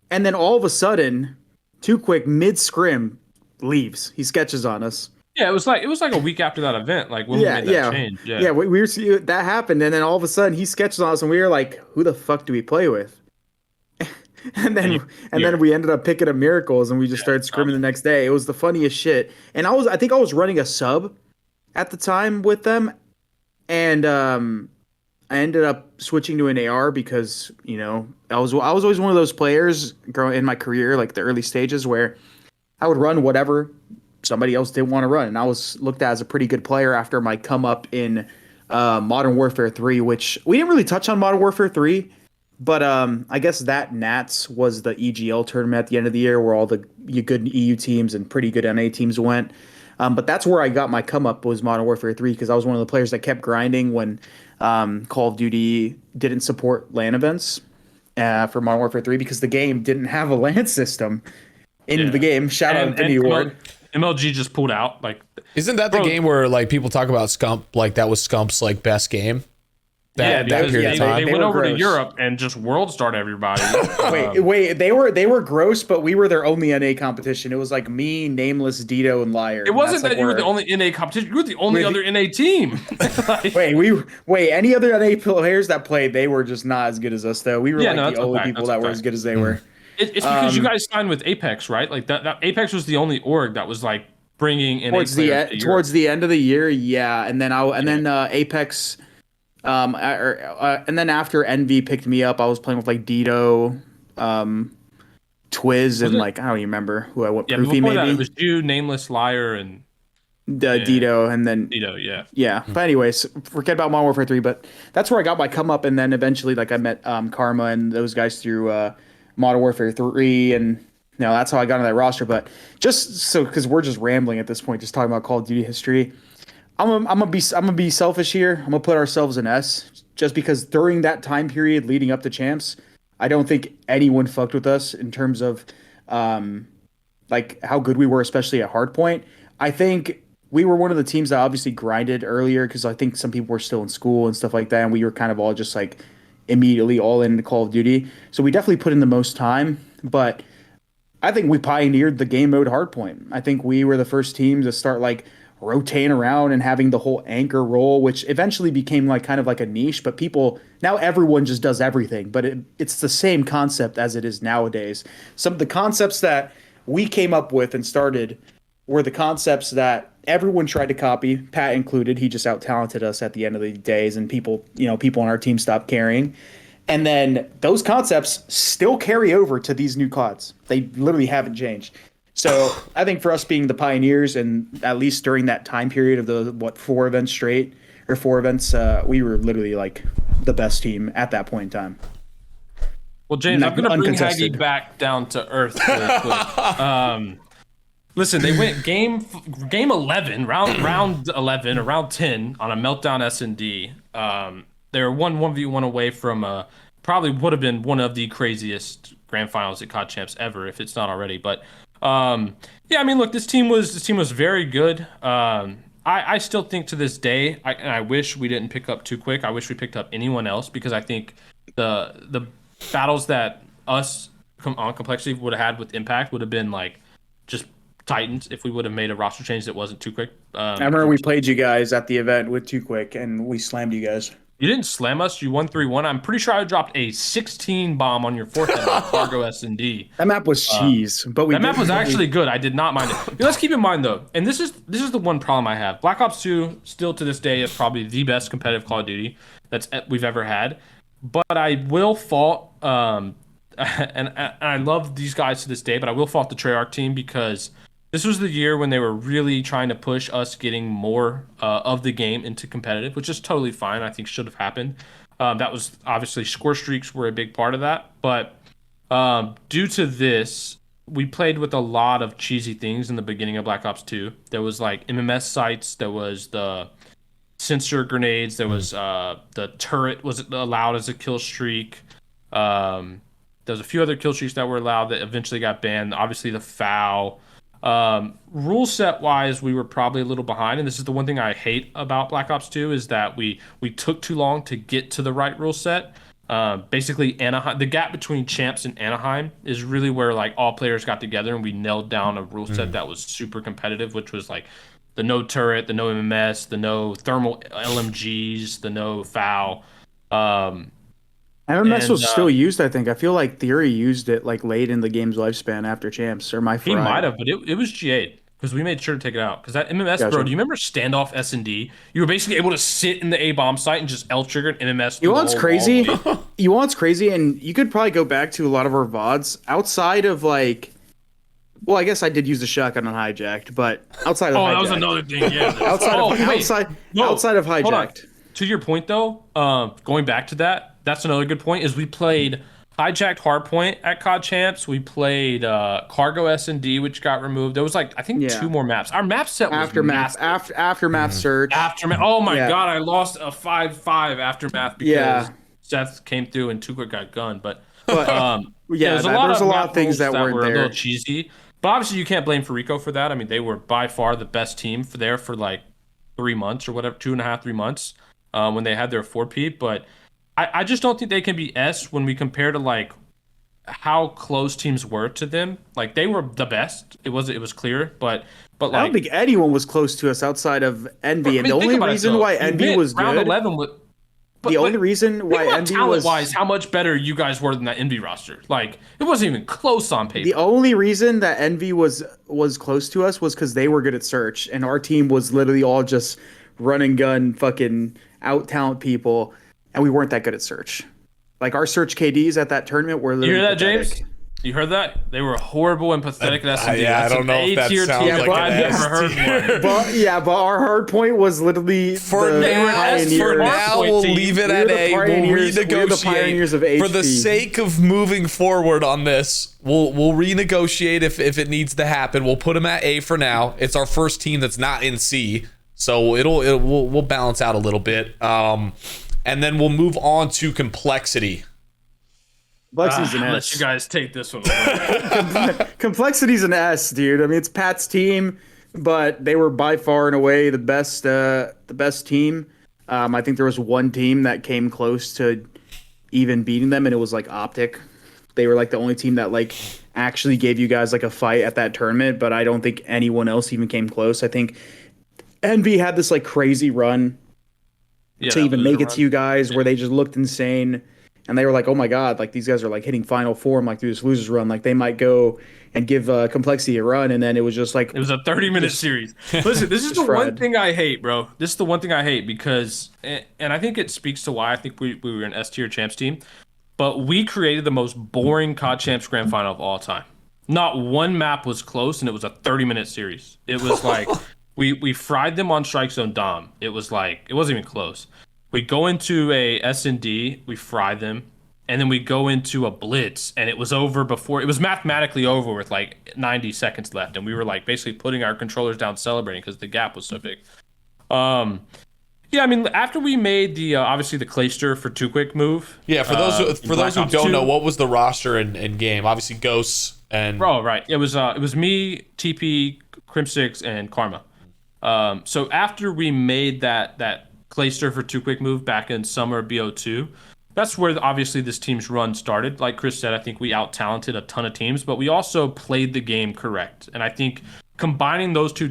And then all of a sudden, 2Quick, mid-scrim, leaves. He sketches on us. Yeah, it was like a week after that event, like when we made that change. Yeah, we were that happened, and then all of a sudden he sketches on us, and we were like, "Who the fuck do we play with?" and then we ended up picking up Miracles, and we just started scrimming the next day. It was the funniest shit. And I think I was running a sub at the time with them, and I ended up switching to an AR because I was always one of those players growing in my career, like the early stages, where I would run whatever somebody else didn't want to run, and I was looked at as a pretty good player after my come up in Modern Warfare 3, which we didn't really touch on Modern Warfare 3, but I guess that Nats was the EGL tournament at the end of the year where all the good EU teams and pretty good NA teams went. But that's where I got my come up, was Modern Warfare 3, because I was one of the players that kept grinding when Call of Duty didn't support LAN events for Modern Warfare 3 because the game didn't have a LAN system in the game. Shout out Infinity Ward. MLG just pulled out. Like, isn't that the game where like people talk about Scump like that was Scump's like best game? Because they went over to Europe and just world starred everybody. Wait, they were gross, but we were their only NA competition. It was like me, Nameless, Dito, and Liar. It wasn't that you were the only NA competition. You were the only other NA team. Any other NA players that played, they were just not as good as us though. We were the only people that were as good as they were. It's because you guys signed with Apex, right? Like that Apex was the only org that was like bringing in towards the end of the year, yeah. And then Apex, and then after Envy picked me up, I was playing with like Dito, Twiz, and like I don't even remember who I went. Proofy maybe that, it was you, Nameless, Liar, and Dito, and then Dito, yeah. But anyways, forget about Modern Warfare 3. But that's where I got my come up, and then eventually, like I met Karma and those guys through Modern Warfare 3, and that's how I got on that roster. But just so, because we're just rambling at this point, just talking about Call of Duty history, I'm gonna be selfish here. I'm gonna put ourselves in S, just because during that time period leading up to Champs, I don't think anyone fucked with us in terms of like how good we were, especially at Hardpoint. I think we were one of the teams that obviously grinded earlier because I think some people were still in school and stuff like that, and we were kind of all just like immediately all into Call of Duty. So we definitely put in the most time, but I think we pioneered the game mode Hardpoint. I think we were the first team to start like rotating around and having the whole anchor role, which eventually became like kind of like a niche, but now everyone just does everything, but it's the same concept as it is nowadays. Some of the concepts that we came up with and started were the concepts that everyone tried to copy, Pat included. He just out-talented us at the end of the days, and people on our team stopped caring. And then those concepts still carry over to these new CODs. They literally haven't changed. So I think for us being the pioneers, and at least during that time period of the 4 events straight, or 4 events, we were literally like the best team at that point in time. Well, James, I'm going to bring Haggy back down to earth really quick. Listen, they went game 11, round 11 or round 10 on a meltdown S&D. They were 1v1 away from probably would have been one of the craziest grand finals at COD Champs ever, if it's not already. But yeah, I mean, look, this team was very good. I still think to this day, and I wish we didn't pick up too quick. I wish we picked up anyone else, because I think the battles that us on Complexity would have had with Impact would have been like just Titans if we would have made a roster change that wasn't too quick. I remember we played you guys at the event with Too Quick, and we slammed you guys. You didn't slam us. You won 3-1. I'm pretty sure I dropped a 16 bomb on your fourth head with Fargo S&D. That map was cheese, but that map was actually good. I did not mind it. Let's keep in mind though, and this is the one problem I have. Black Ops 2 still to this day is probably the best competitive Call of Duty we've ever had. But I will fault and I love these guys to this day, but I will fault the Treyarch team, because this was the year when they were really trying to push us getting more of the game into competitive, which is totally fine. I think should have happened. That was obviously score streaks were a big part of that. But due to this, we played with a lot of cheesy things in the beginning of Black Ops 2. There was like MMS sites. There was the sensor grenades. There was the turret was allowed as a kill streak. There was a few other kill streaks that were allowed that eventually got banned. Obviously, the foul. Rule set wise, we were probably a little behind, and this is the one thing I hate about Black Ops 2 is that we took too long to get to the right rule set. Basically, Anaheim, the gap between Champs and Anaheim is really where like all players got together and we nailed down a rule set that was super competitive, which was like the no turret, the no MMS, the no thermal LMGs, the no foul. MMS was still used, I think. I feel like Theory used it like late in the game's lifespan after Champs, or my friend. He might have, but it was GA'd because we made sure to take it out. Because that MMS, Gotcha. bro, do you remember standoff S&D? You were basically able to sit in the A-bomb site and just L-trigger an MMS. You know what's crazy? You know what's crazy? And you could probably go back to a lot of our VODs outside of like... Well, I guess I did use the shotgun on Hijacked, but outside of Hijacked. That was another thing, yeah. outside of Hijacked. To your point, though, going back to that, that's another good point, is we played Hijacked Hardpoint at COD Champs. We played Cargo S&D, which got removed. There was like, I think, 2 more maps. Our map set was Aftermath Search. Aftermath. Oh my God, I lost a 5-5 Aftermath because Seth came through and Too Quick got gunned. But there's a lot of things that were a little cheesy. But obviously, you can't blame Fariko for that. I mean, they were by far the best team for like 3 months or whatever, 2.5, 3 months when they had their 4P. But I just don't think they can be S when we compare to like how close teams were to them. Like they were the best. It was clear, but like I don't think anyone was close to us outside of Envy. And the only reason why Envy was round good. 11 the only reason why Envy was talent-wise, how much better you guys were than that Envy roster. Like it wasn't even close on paper. The only reason that Envy was close to us was because they were good at search, and our team was literally all just run and gun, fucking out talent people. And we weren't that good at search. Like our search KDs at that tournament were literally You hear that, pathetic. James? You heard that? They were horrible and pathetic at S&D. I don't know if that sounds like an S tier. But our hard point was literally for now we'll leave it at A. We'll renegotiate for the sake of moving forward on this. We'll renegotiate if it needs to happen. We'll put them at A for now. It's our first team that's not in C, so we'll balance out a little bit. And then we'll move on to complexity. Complexity's an S. Let you guys take this one. Complexity's an S, dude. I mean, it's Pat's team, but they were by far and away the best team. I think there was one team that came close to even beating them, and it was like OpTic. They were like the only team that like actually gave you guys like a fight at that tournament, but I don't think anyone else even came close. I think Envy had this like crazy run to even make it to you guys where they just looked insane. And they were like, oh my God, like these guys are like hitting final form like through this losers run. Like they might go and give Complexity a run. And then it was just like... It was a 30-minute series. Listen, this is the one thing I hate, bro. This is the one thing I hate because... And I think it speaks to why I think we were an S-tier champs team. But we created the most boring COD Champs grand final of all time. Not one map was close, and it was a 30-minute series. It was like... We fried them on Strike Zone Dom. It was like... It wasn't even close. We go into a S&D, we fry them, and then we go into a blitz, and it was over before. It was mathematically over with like 90 seconds left, and we were like basically putting our controllers down celebrating because the gap was so big. And Yeah, I mean, after we made the obviously the Clayster for Too Quick move. Yeah, for those who Ops don't 2. know, what was the roster in game? Obviously, Ghosts and Oh, right. It was me, TP, Crimsix, and Karma. So after we made that Clayster for Too Quick move back in summer BO2, that's where obviously this team's run started. Like Chris said, I think we out-talented a ton of teams, but we also played the game correct. And I think combining those two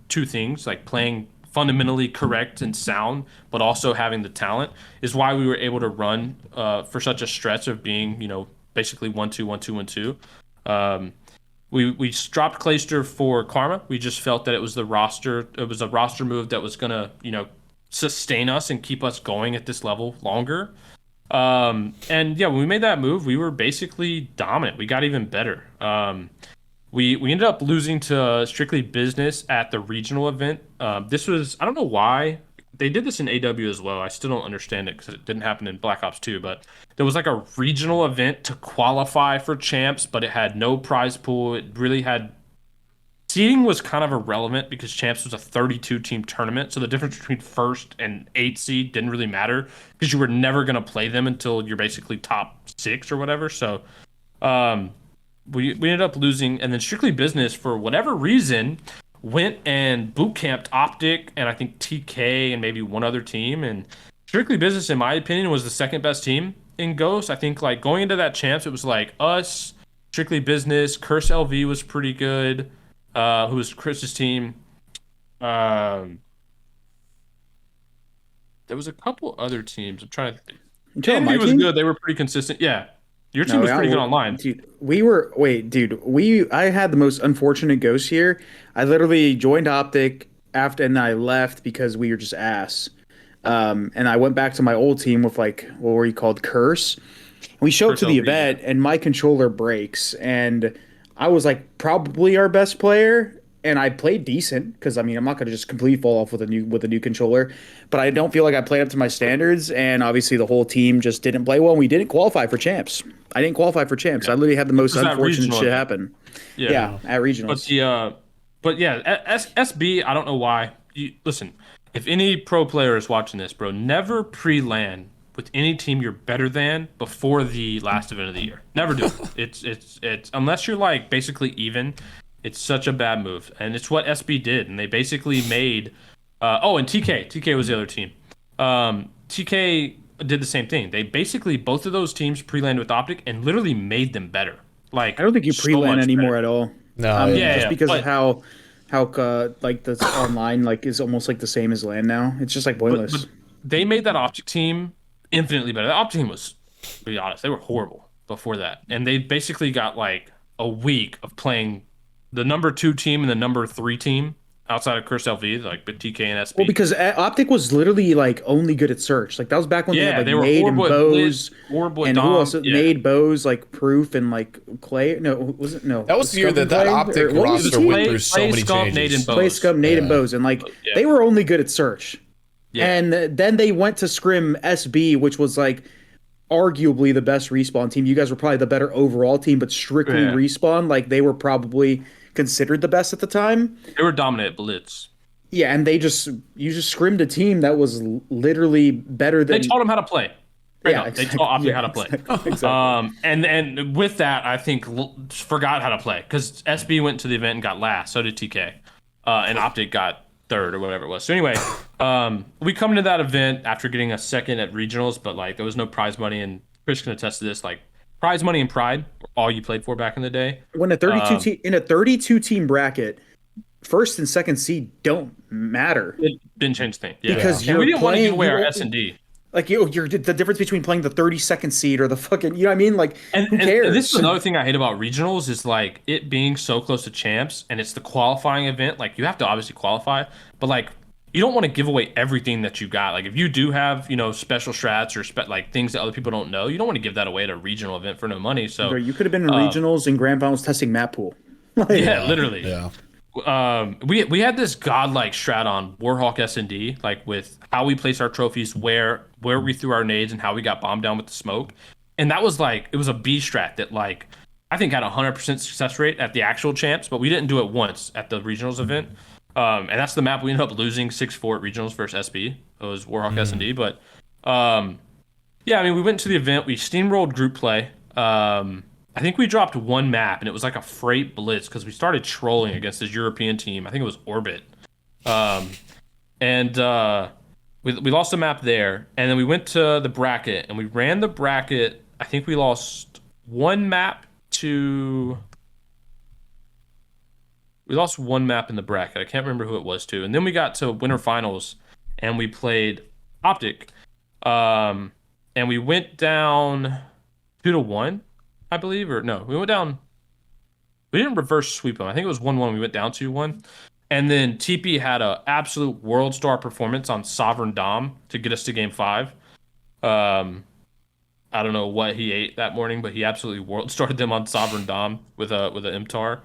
things, like playing fundamentally correct and sound, but also having the talent, is why we were able to run for such a stretch of being, basically 1-2, 1-2, 1-2. We dropped Clayster for Karma. We just felt that it was a roster move that was gonna, sustain us and keep us going at this level longer. And yeah, when we made that move, we were basically dominant. We got even better. We ended up losing to Strictly Business at the regional event. This was, I don't know why. They did this in AW as well. I still don't understand it because it didn't happen in Black Ops 2, but there was like a regional event to qualify for champs, but it had no prize pool. It really had... Seeding was kind of irrelevant because champs was a 32-team tournament, so the difference between first and 8th seed didn't really matter because you were never going to play them until you're basically top 6 or whatever. So we ended up losing, and then Strictly Business, for whatever reason, went and boot camped OpTic and I think TK and maybe one other team. And Strictly Business, in my opinion, was the second best team in Ghost. I think like going into that champs, it was like us, Strictly Business, Curse LV was pretty good, who was Chris's team. There was a couple other teams. I'm trying to think. Envy was good. They were pretty consistent. Yeah. Your team was pretty good online. Dude, I had the most unfortunate Ghost here. I literally joined OpTic and I left because we were just ass. And I went back to my old team with what were you called? Curse. And we showed up to the event and my controller breaks and I was probably our best player. And I played decent because I'm not going to just completely fall off with a new controller, but I don't feel like I played up to my standards. And obviously, the whole team just didn't play well. And we didn't qualify for champs. I didn't qualify for champs. Yeah. I literally had the most unfortunate shit happen. Yeah, at regionals. But SB. I don't know why. Listen, if any pro player is watching this, bro, never pre-LAN with any team you're better than before the last event of the year. Never do it. It's unless you're basically even. It's such a bad move, and it's what SB did, and they basically made. And TK was the other team. TK did the same thing. They basically both of those teams pre-landed with OpTic and literally made them better. I don't think you pre-land anymore better. At all. No, just because of how the online is almost the same as LAN now. It's just pointless. But they made that OpTic team infinitely better. The OpTic team was, to be honest, they were horrible before that, and they basically got a week of playing the number 2 team and the number 3 team outside of Curse LV, TK and SB. Well, because OpTic was literally only good at search. That was back when they had Nade and Bose, and who else made Bose Proof and Clay. No, was it no? That was the year that OpTic roster went through so many changes. Play Scump, Nade, and Bose, and they were only good at search. Yeah. And then they went to Scrim SB, which was arguably the best respawn team. You guys were probably the better overall team, but strictly respawn, they were probably considered the best at the time. They were dominant at Blitz. Yeah, and you just scrimmed a team that was literally better than... They taught them how to play. They taught OpTic how to play. Exactly. And with that, I think forgot how to play because SB went to the event and got last. So did TK. And OpTic got third or whatever it was. So anyway, we come to that event after getting a second at regionals, but there was no prize money, and Chris can attest to this. Prize money and pride were all you played for back in the day. When a 32 team bracket, first and second seed don't matter. It didn't change things. Yeah. Because we didn't want to give away our S&D. You're the difference between playing the 32nd seed or the fucking, you know what I mean? Who cares? And this is another thing I hate about regionals is it being so close to champs, and it's the qualifying event. You have to obviously qualify, but you don't want to give away everything that you got. If you do have, special strats or things that other people don't know, you don't want to give that away at a regional event for no money. So you could have been in regionals and grand finals testing map pool. Literally. Yeah. We had this godlike strat on Warhawk S&D, with how we place our trophies, where we threw our nades, and how we got bombed down with the smoke. And that was it was a B strat that I think had a 100% success rate at the actual champs, but we didn't do it once at the regionals event. And that's the map we ended up losing 6-4 at regionals versus SB. It was Warhawk S&D, but yeah, I mean, we went to the event, we steamrolled group play. I think we dropped one map, and it was like a freight blitz because we started trolling against this European team. I think it was Orbit. And we lost a map there, and then we went to the bracket, and we ran the bracket. I think we lost one map to... We lost one map in the bracket. I can't remember who it was to. And then we got to winter finals, and we played OpTic. And we went down 2-1, I believe. Or no, we went down... We didn't reverse sweep them. I think it was 1-1. We went down 2-1. And then TP had an absolute world star performance on Sovereign Dom to get us to game 5. I don't know what he ate that morning, but he absolutely world started them on Sovereign Dom with a MTAR.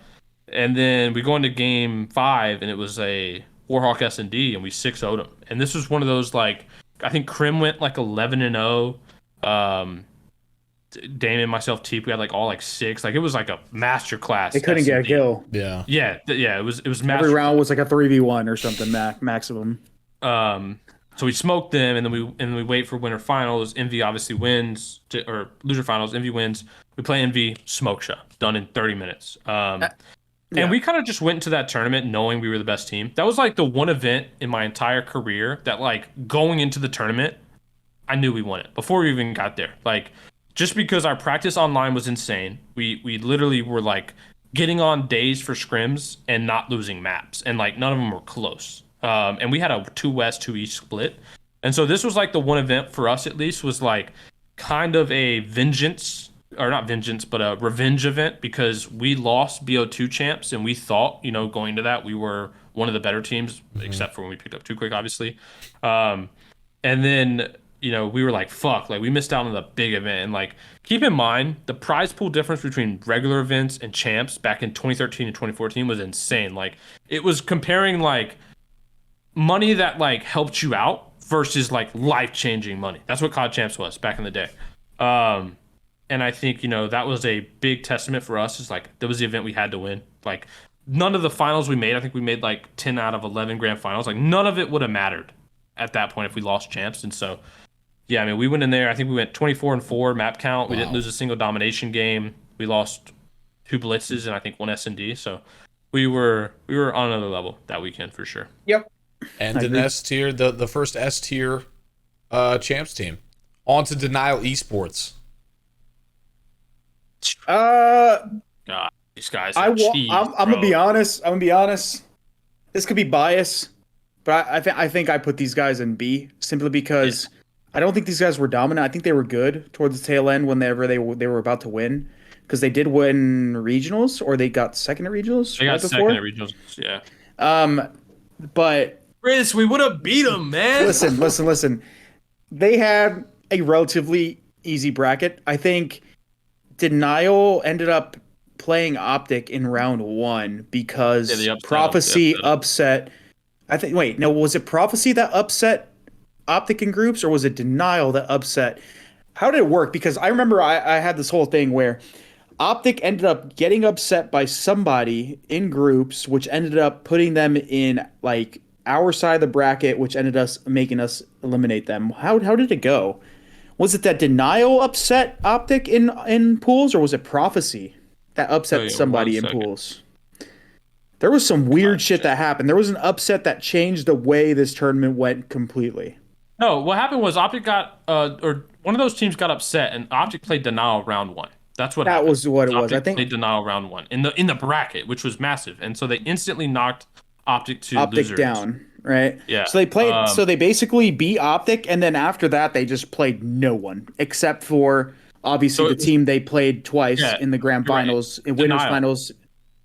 And then we go into game 5, and it was a Warhawk S&D, and we 6-0'd them. And this was one of those, like, I think Crim went like 11-0. Damon, myself, Teep, we had like all like 6. Like, it was like a master class. They couldn't get a kill. Yeah. Yeah. It was master. Every round was like a 3v1 or something maximum. So we smoked them, and then we wait for winter finals. Envy obviously wins, or loser finals. Envy wins. We play Envy, smoke shot, done in 30 minutes. And we kind of just went into that tournament knowing we were the best team. That was like the one event in my entire career that, like, going into the tournament, I knew we won it before we even got there. Like, just because our practice online was insane. We literally were like getting on days for scrims and not losing maps, and like none of them were close. And we had a 2 West, 2 East split. And so this was like the one event for us, at least, was like kind of a vengeance, or not vengeance, but a revenge event, because we lost BO2 champs, and we thought, you know, going to that, we were one of the better teams, except for when we picked up Too Quick, obviously. And then, you know, we were like, fuck, like, we missed out on the big event. And like, keep in mind, the prize pool difference between regular events and champs back in 2013 and 2014 was insane. Like, it was comparing like money that like helped you out versus like life-changing money. That's what COD Champs was back in the day. And I think, you know, that was a big testament for us. Is like, that was the event we had to win. Like, none of the finals we made, I think we made like 10 out of 11 grand finals. Like, none of it would have mattered at that point if we lost champs. And so, yeah, I mean, we went in there. I think we went 24-4 map count. We didn't lose a single domination game. We lost 2 blitzes and I think 1 S&D. So we were on another level that weekend for sure. Yep. And an S tier, the first S tier champs team. On to Denial Esports. God, these guys. I'm gonna be honest. This could be bias, but I think I put these guys in B simply because I don't think these guys were dominant. I think they were good towards the tail end whenever they were about to win, because they did win regionals, or they got second at regionals. They got second at regionals. Yeah. But Chris, we would have beat them, man. Listen. They had a relatively easy bracket. I think Denial ended up playing OpTic in round 1 because Prophecy upset. I think. Wait, no, was it Prophecy that upset OpTic in groups, or was it Denial that upset? How did it work? Because I remember I had this whole thing where OpTic ended up getting upset by somebody in groups, which ended up putting them in like our side of the bracket, which ended us making us eliminate them. How did it go? Was it that Denial upset OpTic in pools, or was it Prophecy that upset somebody in pools? There was some weird shit that happened. There was an upset that changed the way this tournament went completely. No, what happened was OpTic got, or one of those teams got upset, and OpTic played Denial round 1. That's what happened. That was what it was. OpTic I think played Denial round 1 in the bracket, which was massive, and so they instantly knocked OpTic to OpTic losers. down, right? Yeah. So they played. So they basically beat OpTic, and then after that, they just played no one except for obviously the team they played twice in the grand finals, in winners finals.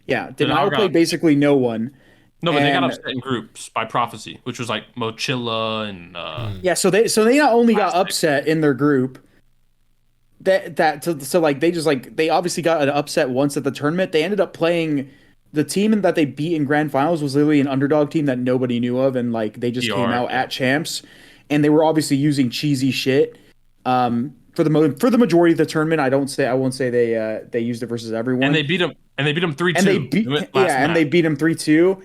Yeah, Denial played basically no one. No, but they got upset in groups by Prophecy, which was like Mochilla and yeah. So they not only got upset in their group. So like they obviously got an upset once at the tournament. They ended up playing the team that they beat in grand finals was literally an underdog team that nobody knew of, and like they just came out at champs, and they were obviously using cheesy shit. For the majority of the tournament, I won't say they used it versus everyone. And they beat them. And they beat them 3-2. And they beat them 3-2.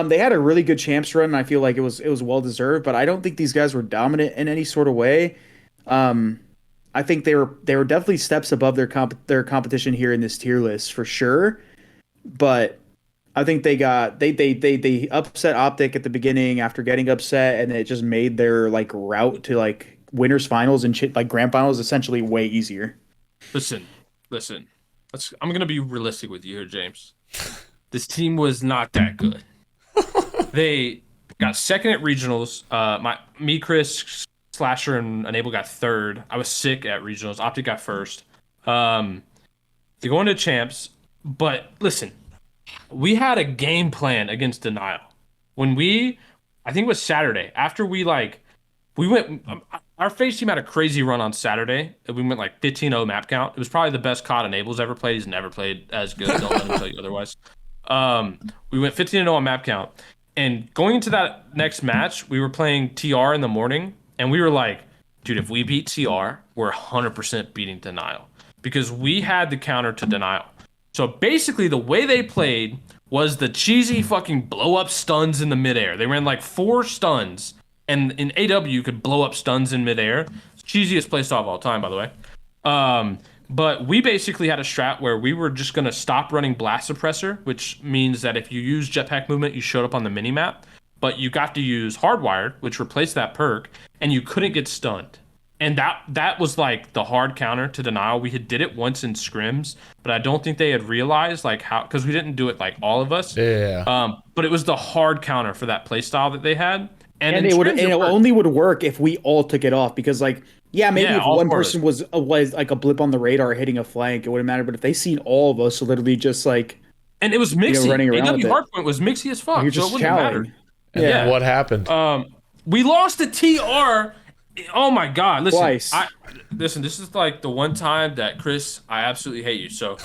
They had a really good champs run, and I feel like it was well deserved. But I don't think these guys were dominant in any sort of way. I think they were definitely steps above their competition here in this tier list for sure. But I think they upset OpTic at the beginning after getting upset, and it just made their like route to like winners finals and like grand finals essentially way easier. Listen. I'm gonna be realistic with you here, James. This team was not that good. They got second at regionals. Chris, Slasher, and Enable got third. I was sick at regionals. OpTic got first. They go into champs, but listen, we had a game plan against Denial. I think it was Saturday after we went. Our FaZe team had a crazy run on Saturday. We went like 15-0 map count. It was probably the best COD Enable's ever played. He's never played as good. Don't let him tell you otherwise. We went 15-0 on map count. And going into that next match, we were playing TR in the morning. And we were like, dude, if we beat TR, we're 100% beating Denial. Because we had the counter to Denial. So basically, the way they played was the cheesy fucking blow-up stuns in the midair. They ran like 4 stuns. And in AW, you could blow up stuns in midair. Cheesiest playstyle of all time, by the way. But we basically had a strat where we were just going to stop running Blast Suppressor, which means that if you use Jetpack Movement, you showed up on the minimap. But you got to use Hardwired, which replaced that perk, and you couldn't get stunned. And that was like the hard counter to Denial. We did it once in scrims, but I don't think they had realized like how, because we didn't do it like all of us. Yeah. But it was the hard counter for that playstyle that they had. And it only would work if we all took it off, because maybe if one person was like a blip on the radar hitting a flank, it wouldn't matter. But if they seen all of us literally just like, and it was mixy, running around AW Hardpoint was mixy as fuck, so it wouldn't matter. Yeah. What happened? We lost to TR. Oh my god! Listen, twice. Listen. This is like the one time that Chris, I absolutely hate you. So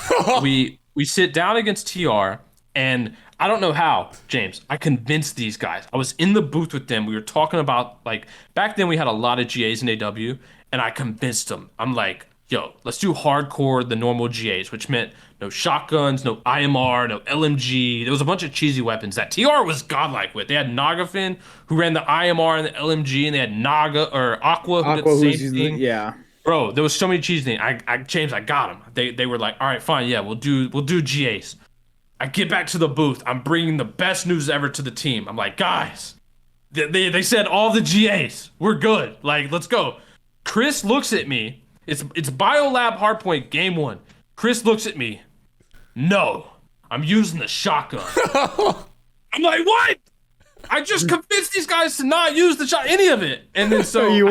we sit down against TR. And I don't know how, James, I convinced these guys. I was in the booth with them. We were talking about, like, back then we had a lot of GAs in AW, and I convinced them. I'm like, yo, let's do hardcore, the normal GAs, which meant no shotguns, no IMR, no LMG. There was a bunch of cheesy weapons that TR was godlike with. They had Nagafin, who ran the IMR and the LMG, and they had Naga, or Aqua, who did the same thing. Yeah. Bro, there was so many cheesy things. James, I got them. They were like, all right, fine, yeah, we'll do GAs. I get back to the booth. I'm bringing the best news ever to the team. I'm like, guys, they said all the GAs. We're good. Like, let's go. Chris looks at me. It's Biolab Hardpoint game 1. Chris looks at me. No, I'm using the shotgun. I'm like, what? I just convinced these guys to not use any of it. And then so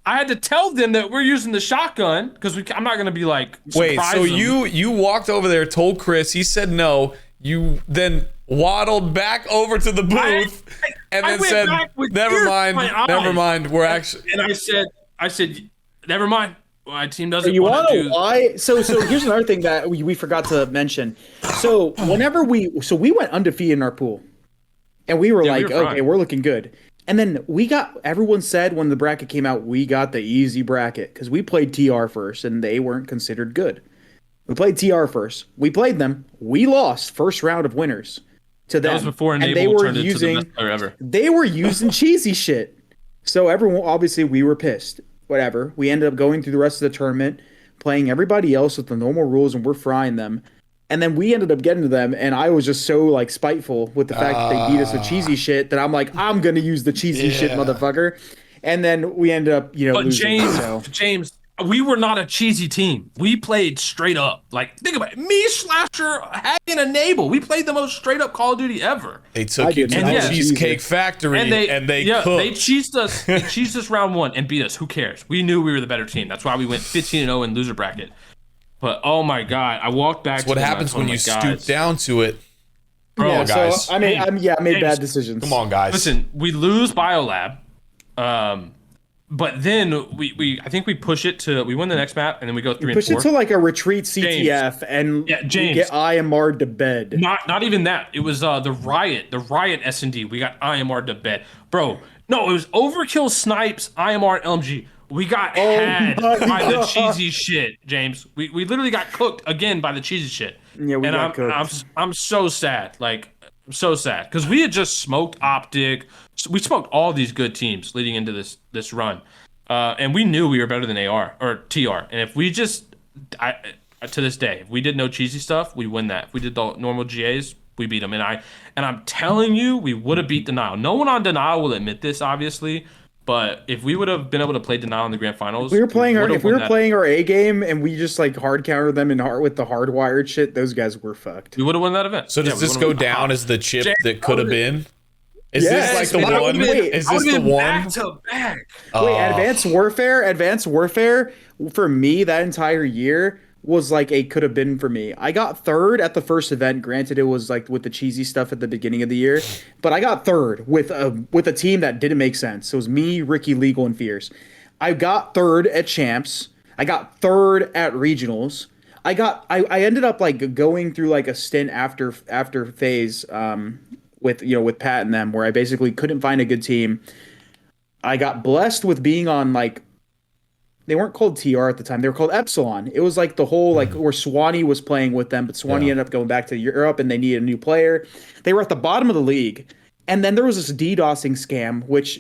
I had to tell them that we're using the shotgun, because I'm not gonna be like, wait, so you walked over there, told Chris, he said no, you then waddled back over to the booth and then said, never mind, we're actually, and I said, never mind, my team doesn't want to do why. So here's another thing that we forgot to mention. So whenever we went undefeated in our pool, and we were okay, we're looking good. And then everyone said when the bracket came out, we got the easy bracket because we played TR first and they weren't considered good. We played TR first. We played them. We lost first round of winners to them. That was before Enable turned into the best player ever. They were using cheesy shit. So everyone, obviously we were pissed. Whatever. We ended up going through the rest of the tournament, playing everybody else with the normal rules, and we're frying them. And then we ended up getting to them, and I was just so like spiteful with the fact that they beat us with cheesy shit that I'm like, I'm gonna use the cheesy shit, motherfucker. And then we ended up, but losing. James, we were not a cheesy team. We played straight up. Like, think about it. Me, Slasher, Hagen, and Enable. We played the most straight up Call of Duty ever. They took you to the Cheesecake Factory and they cooked. They cheesed us. They cheesed us round 1 and beat us. Who cares? We knew we were the better team. That's why we went 15-0 in loser bracket. But oh my god, I walked back. That's what happens when you stoop down to it. Bro, guys. So I made bad decisions. Come on, guys. Listen, we lose Biolab, but then I think we push it to, we win the next map and then we go 3 and 4. Push it to like a retreat CTF and James, we get IMR'd to bed. Not even that. It was the riot S&D. We got IMR'd to bed, bro. No, it was Overkill, Snipes, IMR, and LMG. We got had by the cheesy shit, James. We literally got cooked again by the cheesy shit. Yeah, we got cooked. I'm so sad. Like, I'm so sad because we had just smoked OpTic. We smoked all these good teams leading into this run, and we knew we were better than AR or TR. And if we just, to this day, if we did no cheesy stuff, we win that. If we did the normal GAs, we beat them. And I'm telling you, we would have beat Denial. No one on Denial will admit this, obviously. But if we would have been able to play Denial in the grand finals, if we were playing our A game and we just like hard countered them with the hardwired shit, those guys were fucked. We would have won that event. So does this go down as the chip that could have been? Is this like the one? Is this the one? Back to back. Wait, Advanced Warfare for me that entire year was like a could have been for me. I got third at the first event. Granted, it was like with the cheesy stuff at the beginning of the year, but I got third with a team that didn't make sense. It was me, Ricky, Legal, and Fierce. I got third at Champs. I got third at Regionals. I ended up like going through like a stint after FaZe with Pat and them where I basically couldn't find a good team. I got blessed with being on like, they weren't called TR at the time. They were called Epsilon. It was like the whole like where Swanee was playing with them, but Swanee ended up going back to Europe and they needed a new player. They were at the bottom of the league. And then there was this DDoSing scam, which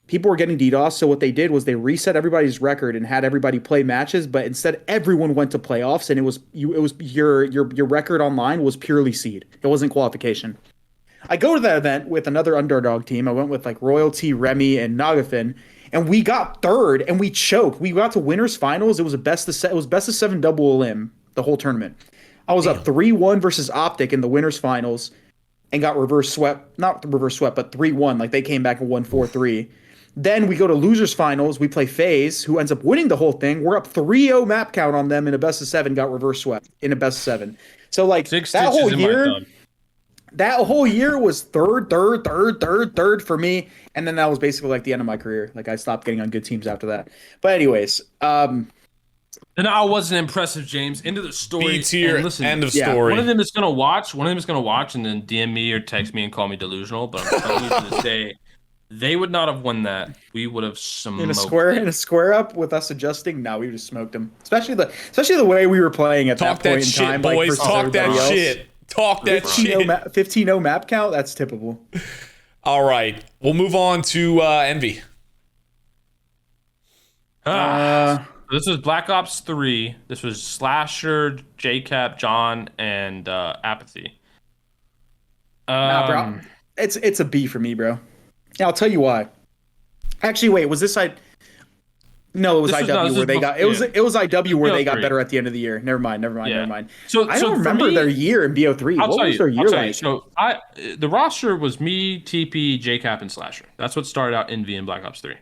people were getting DDoS. So what they did was they reset everybody's record and had everybody play matches, but instead everyone went to playoffs and it was your record online was purely seed. It wasn't qualification. I go to that event with another underdog team. I went with like Royalty, Remy, and Nagafin. And we got third, and we choked. We got to winners finals. It was best of 7 double elim the whole tournament. I was up 3-1 versus OpTic in the winners finals, and got reverse swept. Not reverse swept, but 3-1. Like they came back and won 4-3. Then we go to losers finals. We play FaZe, who ends up winning the whole thing. We're up 3-0 map count on them in a best of 7. Got reverse swept in a best of 7. So like that whole year was third for me. And then that was basically like the end of my career. Like I stopped getting on good teams after that. But anyways, Denial wasn't impressive, James. Into the story. B tier, end of story. One of them is gonna watch. And then DM me or text me and call me delusional. But I'm telling you to this day, they would not have won that. We would have smoked in a square up with us adjusing. No, we just smoked them. Especially the way we were playing at that point in time. Boys, talk that shit. Talk that shit. 15-0 map count. That's typical. All right, we'll move on to Envy. This was Black Ops 3. This was Slasher, JCap, John, and aBeZy. Nah, bro. It's a B for me, bro. Yeah, I'll tell you why. Actually, wait, was this side? No, it was IW where they got it was IW where they got better at the end of the year. Never mind. So I don't remember their year in BO3. What was their year like? So the roster was me, TP, JCap, and Slasher. That's what started out Envy in Black Ops 3.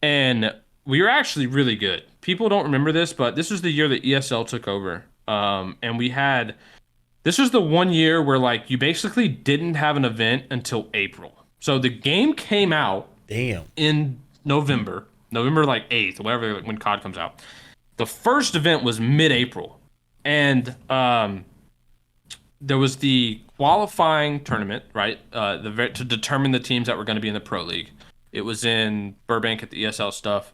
And we were actually really good. People don't remember this, but this was the year that ESL took over. And this was the one year where like you basically didn't have an event until April. So the game came out in November like 8th, whatever, when COD comes out. The first event was mid-April. And there was the qualifying tournament, right? To determine the teams that were going to be in the Pro League. It was in Burbank at the ESL stuff.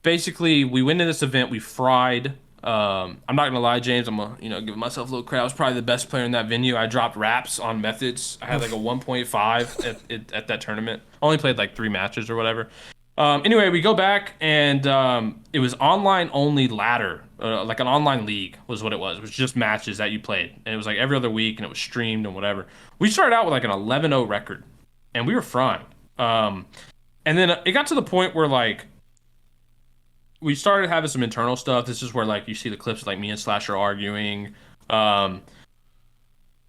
Basically, we went in this event. We fried. I'm not gonna lie, James. I'm gonna give myself a little credit. I was probably the best player in that venue. I dropped raps on methods. I had like a 1.5 at that tournament. Only played like 3 matches or whatever. Anyway, we go back and it was online only ladder, like an online league was what it was. It was just matches that you played, and it was like every other week, and it was streamed and whatever. We started out with like an 11-0 record, and we were frying. And then it got to the point where like we started having some internal stuff. This is where like you see the clips of like me and Slasher arguing.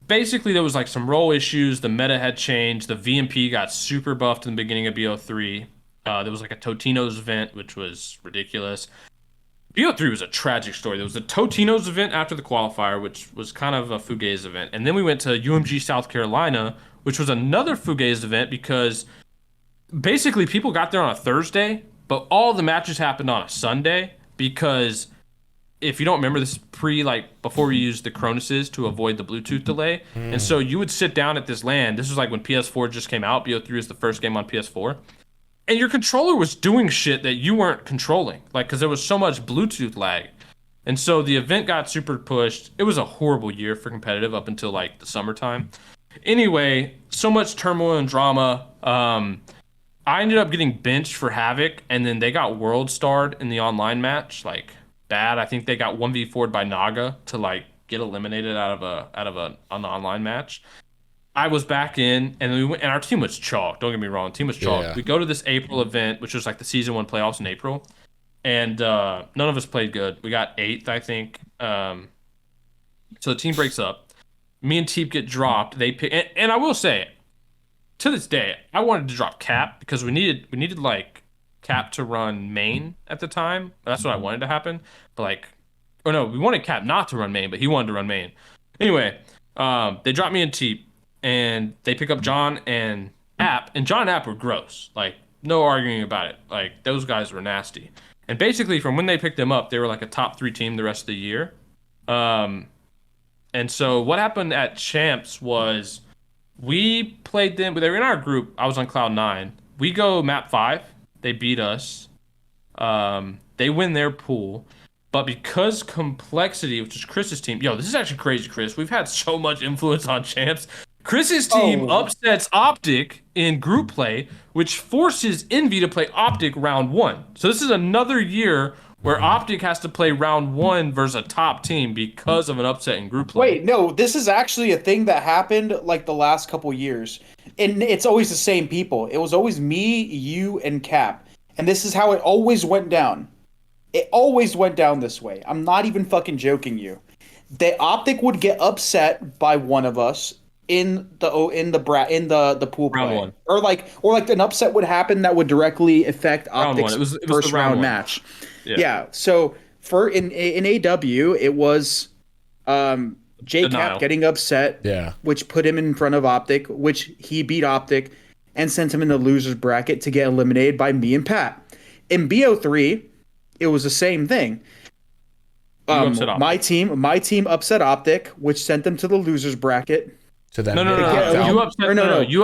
Basically, there was like some role issues. The meta had changed. The VMP got super buffed in the beginning of BO3. There was like a Totino's event, which was ridiculous. BO3 was a tragic story. There was a Totino's event after the qualifier, which was kind of a Fugaze event. And then we went to UMG South Carolina, which was another Fugaze event because basically people got there on a Thursday, but all the matches happened on a Sunday because if you don't remember, this is before we used the Chronuses to avoid the Bluetooth delay. And so you would sit down at this LAN. This was like when PS4 just came out. BO3 was the first game on PS4. And your controller was doing shit that you weren't controlling. Like, because there was so much Bluetooth lag. And so the event got super pushed. It was a horrible year for competitive up until like the summertime. Anyway, so much turmoil and drama. I ended up getting benched for Havoc, and then they got world starred in the online match, like bad. I think they got 1v4'd by Naga to like get eliminated out of an online match. I was back in, and we went, and our team was chalked. Don't get me wrong, team was chalked. Yeah. We go to this April event, which was like the season 1 playoffs in April, and none of us played good. We got 8th, I think. So the team breaks up. Me and Teep get dropped. They pick, and I will say, to this day, I wanted to drop Cap because we needed like Cap to run main at the time. That's what I wanted to happen. But like, oh no, we wanted Cap not to run main, but he wanted to run main. Anyway, they dropped me and Teep, and they pick up John and App, and John and App were gross. Like, no arguing about it. Like, those guys were nasty. And basically, from when they picked them up, they were like a top 3 team the rest of the year. And so what happened at Champs was we played them. They were in our group. I was on Cloud 9. We go map 5. They beat us. They win their pool. But because Complexity, which is Chris's team, this is actually crazy, Chris. We've had so much influence on Champs. Chris's team upsets OpTic in group play, which forces Envy to play OpTic round 1. So this is another year where OpTic has to play round 1 versus a top team because of an upset in group play. Wait, no, this is actually a thing that happened like the last couple years. And it's always the same people. It was always me, you, and Cap. And this is how it always went down. It always went down this way. I'm not even fucking joking you. The OpTic would get upset by one of us in the pool Round play. 1. Or like an upset would happen that would directly affect Round 1. OpTic's It was first the round round 1. match. Yeah. So for in AW, it was JCap getting upset, which put him in front of OpTic, which he beat OpTic and sent him in the losers bracket to get eliminated by me and Pat. In BO3, it was the same thing. My team upset OpTic, which sent them to the losers bracket. To them. No. You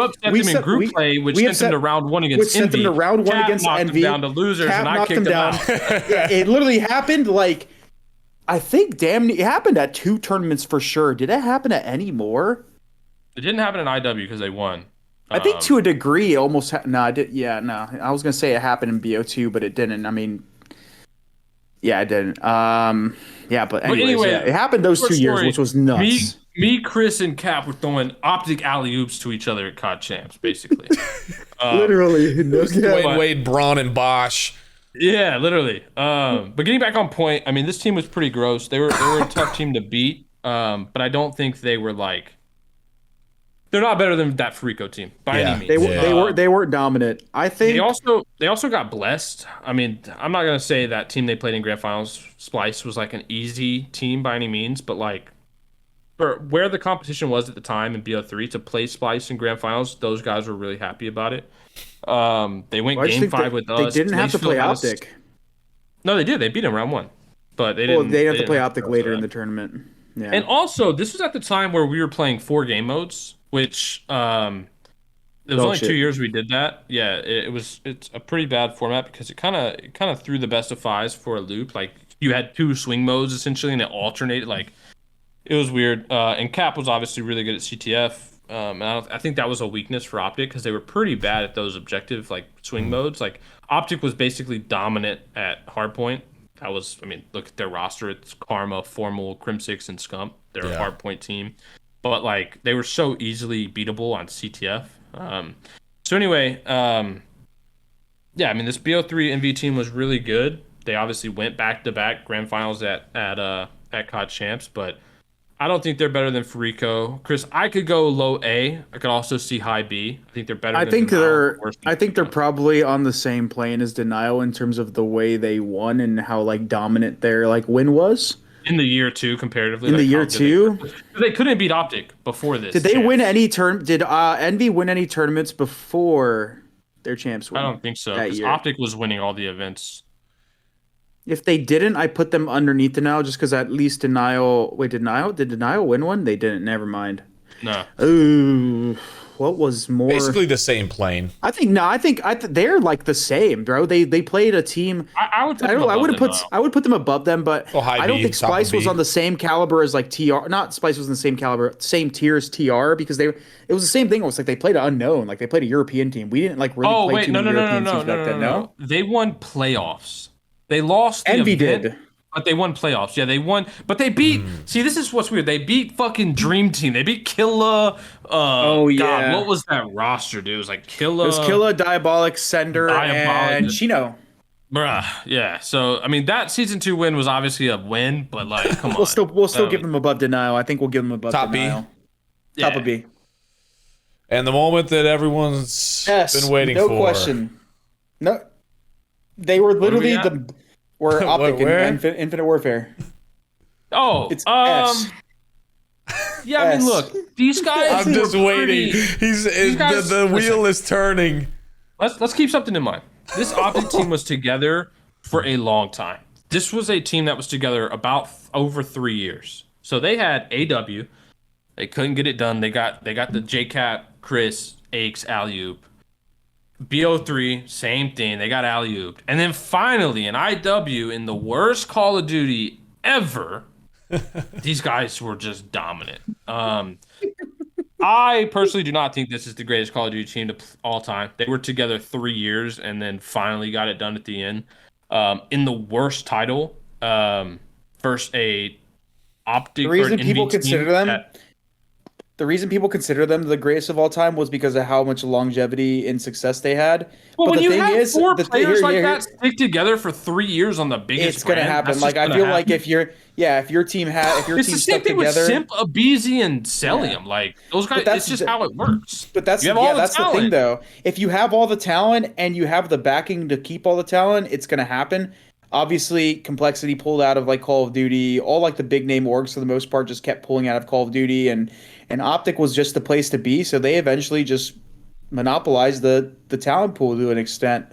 upset them in group play, which sent them to round 1 against Envy. Sent them to round 1 against Envy. Down to losers, Cap and I kicked them out. It literally happened like, I think, it happened at 2 tournaments for sure. Did it happen at any more? It didn't happen in IW because they won. I think to a degree, it almost. I was gonna say it happened in BO2, but it didn't. I mean, yeah, it didn't. But anyway, it happened those 2 years, which was nuts. Me, Chris, and Cap were throwing OpTic alley-oops to each other at COD Champs, basically. Literally. Dwayne Wade, Braun, and Bosch. Yeah, literally. But getting back on point, I mean, this team was pretty gross. They were a tough team to beat, but I don't think they were like... They're not better than that Fariko team by any means. They weren't dominant. I think they also got blessed. I mean, I'm not gonna say that team they played in grand finals, Splice, was like an easy team by any means, but like for where the competition was at the time in BO3 to play Splice in grand finals, those guys were really happy about it. They went game 5 with us. They didn't have to play OpTic. No, they did. They beat him round 1, but they didn't. Well, they had to play OpTic later in the tournament. Yeah. And also, this was at the time where we were playing 4 game modes, which it was only 2 years we did that. Yeah, it's a pretty bad format because it kind of threw the best of 5s for a loop. Like you had 2 swing modes essentially, and it alternated. Like it was weird. And Cap was obviously really good at CTF. And I think that was a weakness for OpTic because they were pretty bad at those objective like swing modes. Like OpTic was basically dominant at hardpoint. That was, I mean, look at their roster. It's Karma, Formal, Crimsix, and Scump. They're a hardpoint team. But, like, they were so easily beatable on CTF. So, anyway, I mean, this BO3 MV team was really good. They obviously went back-to-back grand finals at COD Champs, but I don't think they're better than Fariko. Chris, I could go low A. I could also see high B. I think they're better than Denial. I think they're probably on the same plane as Denial in terms of the way they won and how, like, dominant their, like, win was. In the year 2, comparatively. In the year 2? They couldn't beat OpTic before this. Did they win any Did Envy win any tournaments before their champs win? I don't think so. Because OpTic was winning all the events. If they didn't, I put them underneath Denial just because at least Denial... Wait, did Denial win one? They didn't. Never mind. No. Ooh. quote was more Basically the same plane. I think they're like the same, bro. They played a team. I would put them above them, but Oh, high I don't B, think top of Spice was B. on the same caliber as like TR. Not Spice was in the same caliber, same tier as TR because it was the same thing. It was like they played an unknown, like they played a European team. We didn't like really play too many European teams back then. No, they won playoffs. They lost the Envy event, did. but they won playoffs. Yeah, they won, but they beat. See, this is what's weird. They beat fucking Dream Team. They beat Killa. God, what was that roster, dude? It was like Killa. It was Killa, Diabolic, Sender, and Chino. Bruh, yeah. So I mean, that season 2 win was obviously a win, but like, come on. We'll still give them above denial. I think we'll give them above Top denial. B. Top of B. And the moment that everyone's been waiting for. No question. No, they were literally were OpTic in Infinite Warfare. Oh, it's S. Yeah, I mean, look, these guys. I'm just waiting. The wheel is turning. Let's keep something in mind. This OpTic team was together for a long time. This was a team that was together about over 3 years. So they had AW. They couldn't get it done. They got the JCat, Chris, Aches, Alley-oop. BO3, same thing. They got alley-ooped. And then finally, in IW, in the worst Call of Duty ever, these guys were just dominant. I personally do not think this is the greatest Call of Duty team of all time. They were together 3 years and then finally got it done at the end. In the worst title, first a OpTic. The reason people consider them. The reason people consider them the greatest of all time was because of how much longevity and success they had. Well, but when the you thing have is, four players like that stick together for 3 years on the biggest, it's gonna happen. Like I feel like if your team it's the same thing with Simp, aBeZy, and Cellium. Like those guys, it's just how it works. But that's the thing though. If you have all the talent and you have the backing to keep all the talent, it's gonna happen. Obviously, Complexity pulled out of like Call of Duty. All like the big name orgs for the most part just kept pulling out of Call of Duty, and OpTic was just the place to be. So they eventually just monopolized the talent pool to an extent,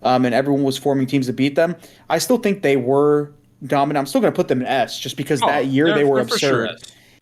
and everyone was forming teams to beat them. I still think they were dominant. I'm still going to put them in S just because that year they were absurd. Sure.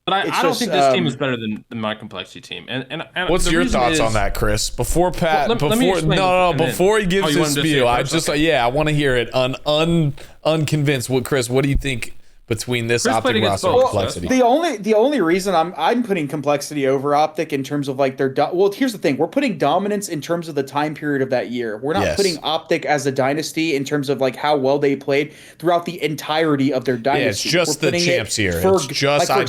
But I don't think this team is better than my Complexity team. And what's your thoughts on that, Chris? Before Pat, before he gives his spiel, I want to hear it unconvinced. What do you think between this OpTic roster and Complexity? The only reason I'm putting Complexity over OpTic in terms of like their here's the thing, we're putting dominance in terms of the time period of that year. We're not putting OpTic as a dynasty in terms of like how well they played throughout the entirety of their dynasty. Yeah, it's just the champs here. It's just like,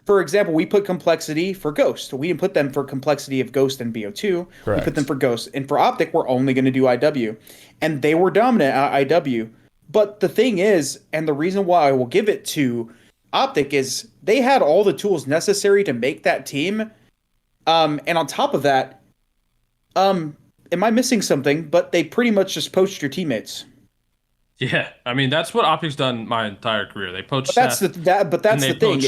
for example, we put Complexity for Ghost. We didn't put them for Complexity of Ghost and BO2. Correct. We put them for Ghost. And for OpTic, we're only going to do IW. And they were dominant at IW. But the thing is, and the reason why I will give it to OpTic is they had all the tools necessary to make that team. And on top of that, am I missing something? But they pretty much just poached your teammates. Yeah, I mean that's what OpTic's done my entire career. They poached. That's the thing.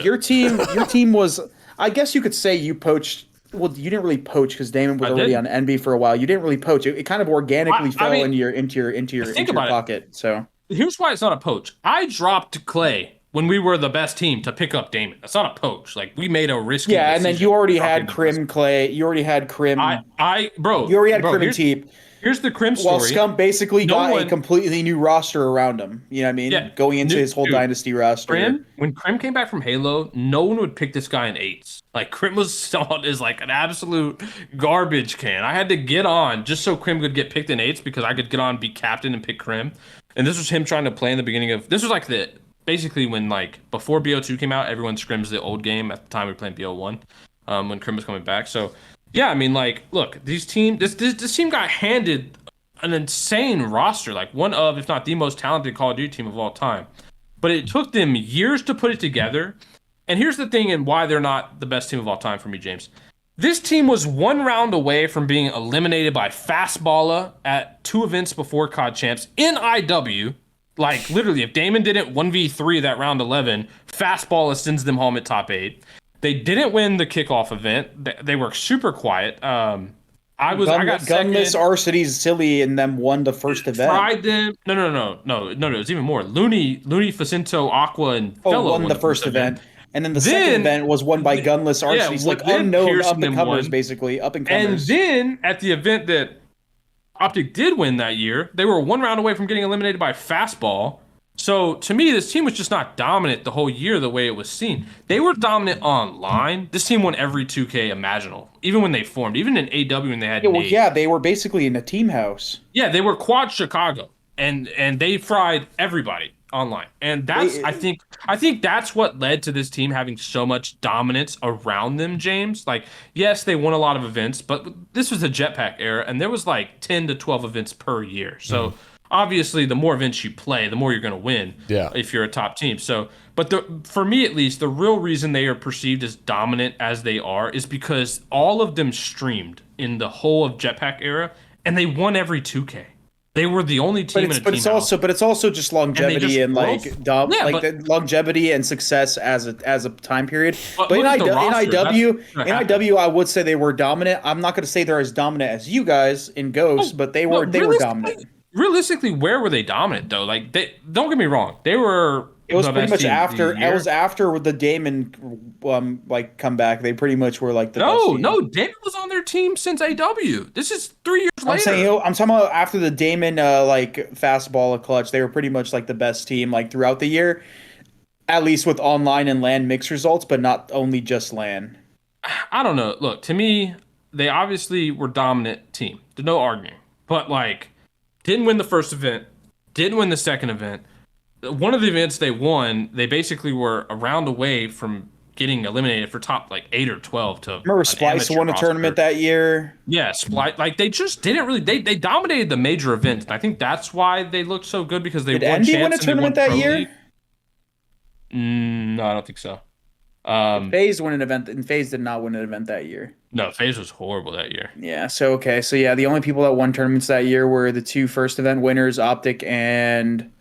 Your team, your team was. I guess you could say you poached. Well, you didn't really poach because Damon was already on NB for a while. You didn't really poach. It kind of organically fell into your pocket. So here's why it's not a poach. I dropped Clay when we were the best team to pick up Damon. That's not a poach. Like we made a risky. Yeah, and then you already had Crim Clay. You already had Crim. You already had Crim and Teep. Here's the Crim story. Well, Scump basically got a completely new roster around him. You know what I mean? Yeah, going into his whole dynasty roster. When Crim came back from Halo, no one would pick this guy in 8s. Like Crim was saw as like an absolute garbage can. I had to get on just so Crim could get picked in 8s because I could get on, be captain, and pick Crim. And this was him trying to play in the beginning of. This was like basically when like before BO2 came out, everyone scrims the old game. At the time we were playing BO1, when Crim was coming back. So. Yeah, I mean, like, look, this team got handed an insane roster, like one of, if not the most talented Call of Duty team of all time. But it took them years to put it together. And here's the thing and why they're not the best team of all time for me, James. This team was one round away from being eliminated by Fastballa at 2 events before COD Champs in IW. Like, literally, if Damon didn't 1v3 that round 11, Fastballa sends them home at top 8. They didn't win the kickoff event. They were super quiet. I got Gunless, Arcitys, Silly, and them won the first event. Tried them. No. It was even more. Looney, Facinto, Aqua, and Fellow won the first event. And then the second event was won by Gunless Arcitys, like unknown up-and-comers, basically, up-and-comers. And then at the event that OpTic did win that year, they were one round away from getting eliminated by Fastball. So to me, this team was just not dominant the whole year the way it was seen. They were dominant online. This team won every 2K imaginable, even when they formed, even in AW when they had Nate. They were basically in a team house. Yeah, they were Quad Chicago, and they fried everybody online. And that's I think that's what led to this team having so much dominance around them, James. Like, yes, they won a lot of events, but this was the Jetpack era, and there was like 10 to 12 events per year. So obviously, the more events you play, the more you're going to win. Yeah. If you're a top team. So, but for me at least, the real reason they are perceived as dominant as they are is because all of them streamed in the whole of Jetpack era, and they won every 2K. They were the only team in a team house. But it's also just longevity and the longevity and success as a time period. But in IW, I would say they were dominant. I'm not going to say they're as dominant as you guys in Ghost, but they were dominant. Realistically, where were they dominant though? Like, don't get me wrong, they were. It was pretty much after. It was after the Damon comeback. They pretty much were like the best team. No, Damon was on their team since AW. This is 3 years later. I'm talking about after the Damon fastball clutch. They were pretty much like the best team like throughout the year, at least with online and LAN mixed results, but not only just LAN. I don't know. Look, to me, they obviously were dominant team. There's no arguing, but like, didn't win the first event, didn't win the second event. One of the events they won, they basically were a round away from getting eliminated for top 8 or 12 to. Remember Splice won a tournament that year? Yeah, Splice. Like, they just didn't really. They dominated the major events, and I think that's why they looked so good, because they won. Did Envy win a tournament that year? No, I don't think so. FaZe won an event, and FaZe did not win an event that year. No, FaZe was horrible that year. Yeah. So the only people that won tournaments that year were the two first event winners, OpTic and.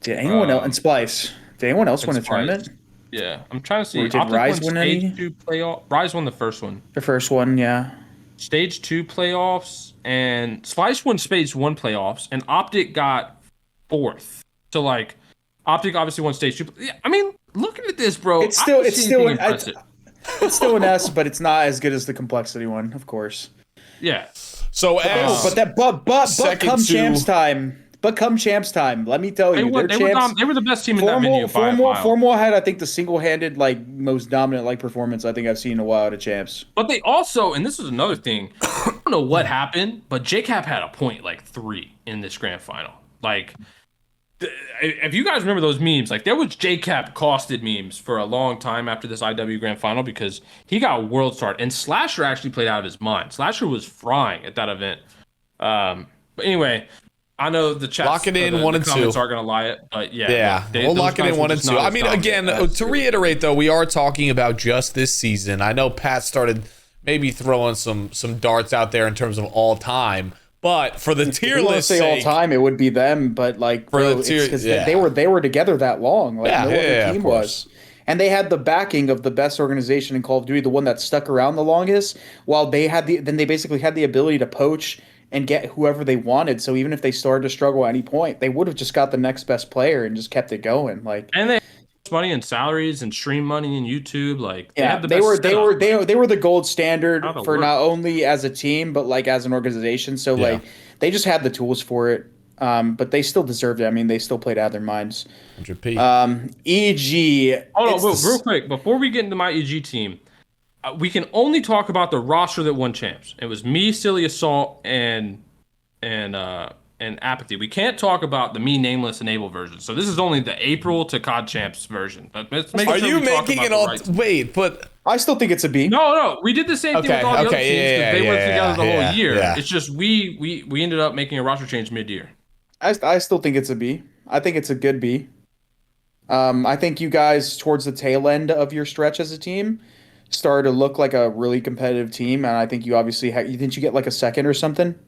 Did anyone else? And Splice. Did anyone else win a tournament? Yeah, I'm trying to see. Or did Rise win any? Stage 2 playoff. Rise won the first one. The first one, yeah. Stage 2 playoffs, and Splice won Stage 1 playoffs, and OpTic got 4th. So OpTic obviously won Stage 2. Yeah, I mean, looking at this, bro, it's still an S, but it's not as good as the complexity one, of course. Yeah. So come Champs time. But come Champs time, let me tell you, they were the best team in that venue. Formal had, I think, the single-handed, most dominant, performance I think I've seen in a while at a Champs. But they also, and this is another thing, I don't know what happened, but JCap had a point 3 in this grand final. If you guys remember those memes, there was JCap costed memes for a long time after this IW grand final, because he got world starred, and Slasher actually played out of his mind. Slasher was frying at that event. But anyway. I know the chat. Lock it in 1 and 2. Comments aren't going to lie it, but yeah. Yeah, we'll lock it in 1 and 2. I mean, again, to reiterate though, we are talking about just this season. I know Pat started maybe throwing some darts out there in terms of all time, but for the tier list sake, all time, it would be them. But they were together that long. No other team was. And they had the backing of the best organization in Call of Duty, the one that stuck around the longest. While they basically had the ability to poach and get whoever they wanted. So even if they started to struggle at any point, they would have just got the next best player and just kept it going. And they had money and salaries and stream money and YouTube. They were the gold standard for not only as a team but as an organization. So they just had the tools for it. But they still deserved it. I mean, they still played out of their minds. 100p. EG. Hold on, real quick before we get into my EG team. We can only talk about the roster that won champs. It was me, Silly Assault, and Apathy. We can't talk about the me, Nameless, and Able version. So this is only the April to COD Champs version. But are you making it all? Wait, but I still think it's a B. No, we did the same thing with all the other teams because they went together the whole year. Yeah. It's just we ended up making a roster change mid-year. I still think it's a B. I think it's a good B. I think you guys towards the tail end of your stretch as a team started to look like a really competitive team, and I think you obviously didn't you get a second or something?